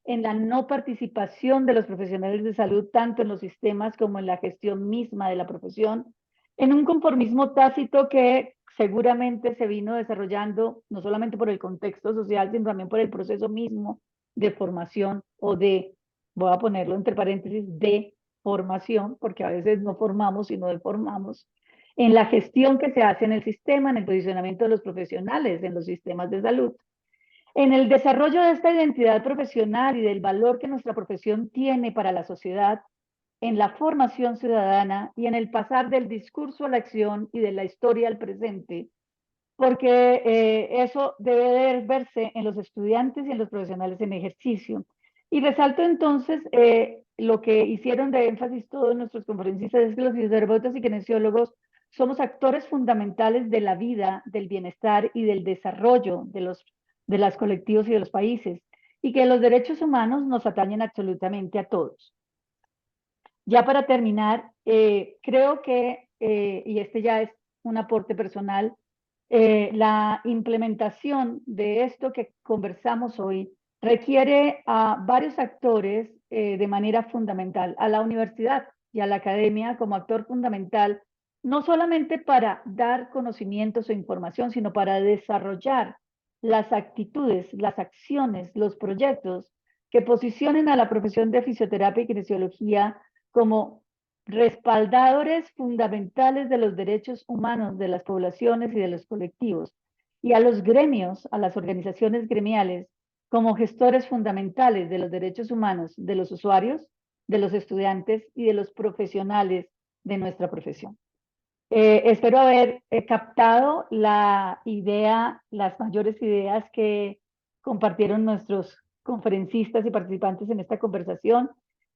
en la no participación de los profesionales de salud, tanto en los sistemas como en la gestión misma de la profesión, en un conformismo tácito que seguramente se vino desarrollando no solamente por el contexto social, sino también por el proceso mismo de formación o de, voy a ponerlo entre paréntesis, de formación, porque a veces no formamos, sino deformamos, en la gestión que se hace en el sistema, en el posicionamiento de los profesionales en los sistemas de salud, en el desarrollo de esta identidad profesional y del valor que nuestra profesión tiene para la sociedad, en la formación ciudadana y en el pasar del discurso a la acción y de la historia al presente, porque eso debe verse en los estudiantes y en los profesionales en ejercicio. Y resalto entonces lo que hicieron de énfasis todos nuestros conferencistas, es que los fisioterapeutas y kinesiólogos somos actores fundamentales de la vida, del bienestar y del desarrollo de los colectivos y de los países, y que los derechos humanos nos atañen absolutamente a todos. Ya para terminar, creo que, y este ya es un aporte personal, la implementación de esto que conversamos hoy requiere a varios actores de manera fundamental, a la universidad y a la academia como actor fundamental, no solamente para dar conocimientos o información, sino para desarrollar las actitudes, las acciones, los proyectos que posicionen a la profesión de fisioterapia y kinesiología como respaldadores fundamentales de los derechos humanos de las poblaciones y de los colectivos, y a los gremios, a las organizaciones gremiales, como gestores fundamentales de los derechos humanos de los usuarios, de los estudiantes y de los profesionales de nuestra profesión. Espero haber captado la idea, las mayores ideas que compartieron nuestros conferencistas y participantes en esta conversación,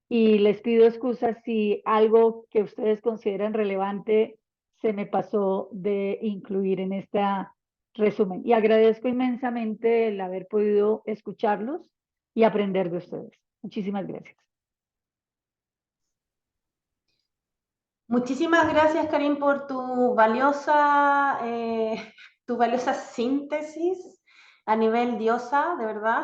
y les pido excusas si algo que ustedes consideran relevante se me pasó de incluir en este resumen. Y agradezco inmensamente el haber podido escucharlos y aprender de ustedes. Muchísimas gracias. Muchísimas gracias, Karim, por tu valiosa síntesis a nivel diosa, de verdad.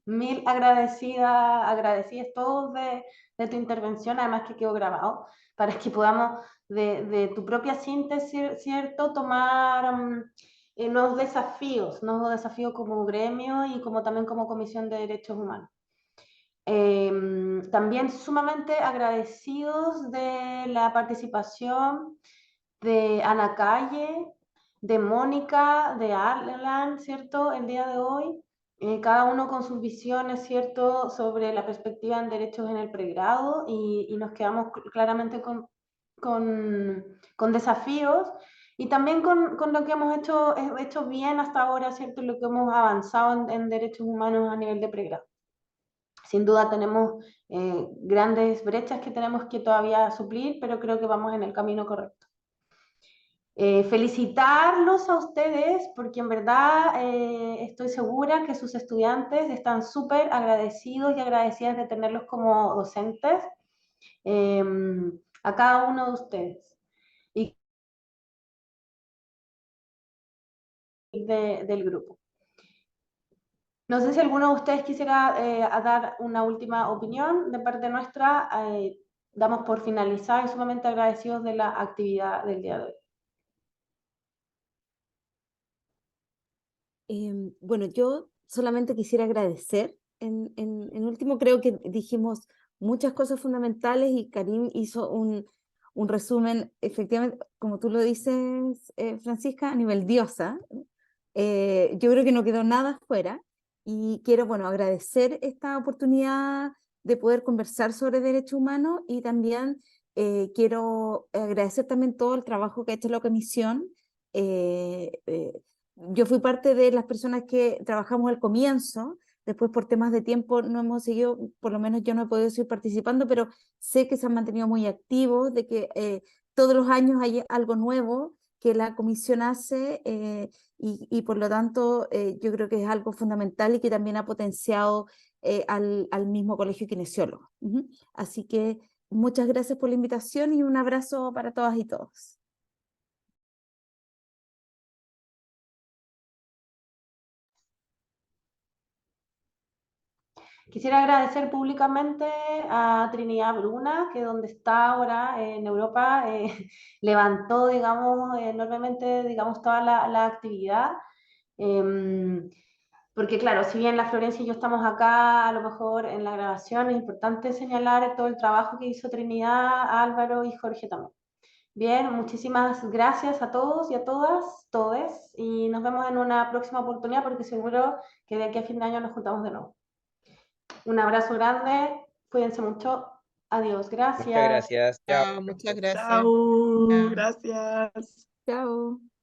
Mil agradecidas todos de tu intervención, además que quedó grabado, para que podamos de tu propia síntesis, ¿cierto?, tomar nuevos desafíos como gremio y como también como Comisión de Derechos Humanos. También sumamente agradecidos de la participación de Ana Calle, de Mónica, de Alan, ¿cierto?, el día de hoy, cada uno con sus visiones, ¿cierto?, sobre la perspectiva en derechos en el pregrado, y nos quedamos claramente con desafíos, y también con lo que hemos hecho bien hasta ahora, ¿cierto?, lo que hemos avanzado en derechos humanos a nivel de pregrado. Sin duda tenemos grandes brechas que tenemos que todavía suplir, pero creo que vamos en el camino correcto. Felicitarlos a ustedes, porque en verdad estoy segura que sus estudiantes están súper agradecidos y agradecidas de tenerlos como docentes, a cada uno de ustedes. Y del grupo. No sé si alguno de ustedes quisiera dar una última opinión de parte nuestra. Damos por finalizar y sumamente agradecidos de la actividad del día de hoy. Bueno, yo solamente quisiera agradecer. En último, creo que dijimos muchas cosas fundamentales y Karim hizo un resumen, efectivamente, como tú lo dices, Francisca, a nivel diosa. Yo creo que no quedó nada fuera y quiero, bueno, agradecer esta oportunidad de poder conversar sobre derechos humanos, y también quiero agradecer también todo el trabajo que ha hecho la comisión. Yo fui parte de las personas que trabajamos al comienzo. Después, por temas de tiempo, no hemos seguido, por lo menos yo no he podido seguir participando, pero sé que se han mantenido muy activos, de que todos los años hay algo nuevo que la comisión hace, y por lo tanto yo creo que es algo fundamental y que también ha potenciado al mismo Colegio Kinesiólogo. Así que muchas gracias por la invitación y un abrazo para todas y todos. Quisiera agradecer públicamente a Trinidad Bruna, que donde está ahora en Europa, levantó, digamos, enormemente, digamos, toda la actividad. Porque claro, si bien la Florencia y yo estamos acá, a lo mejor en la grabación, es importante señalar todo el trabajo que hizo Trinidad, Álvaro y Jorge también. Bien, muchísimas gracias a todos y a todas, todes, y nos vemos en una próxima oportunidad, porque seguro que de aquí a fin de año nos juntamos de nuevo. Un abrazo grande, cuídense mucho, adiós, gracias. Muchas gracias. Chao. Muchas gracias. Chao, Chao. gracias. Chao.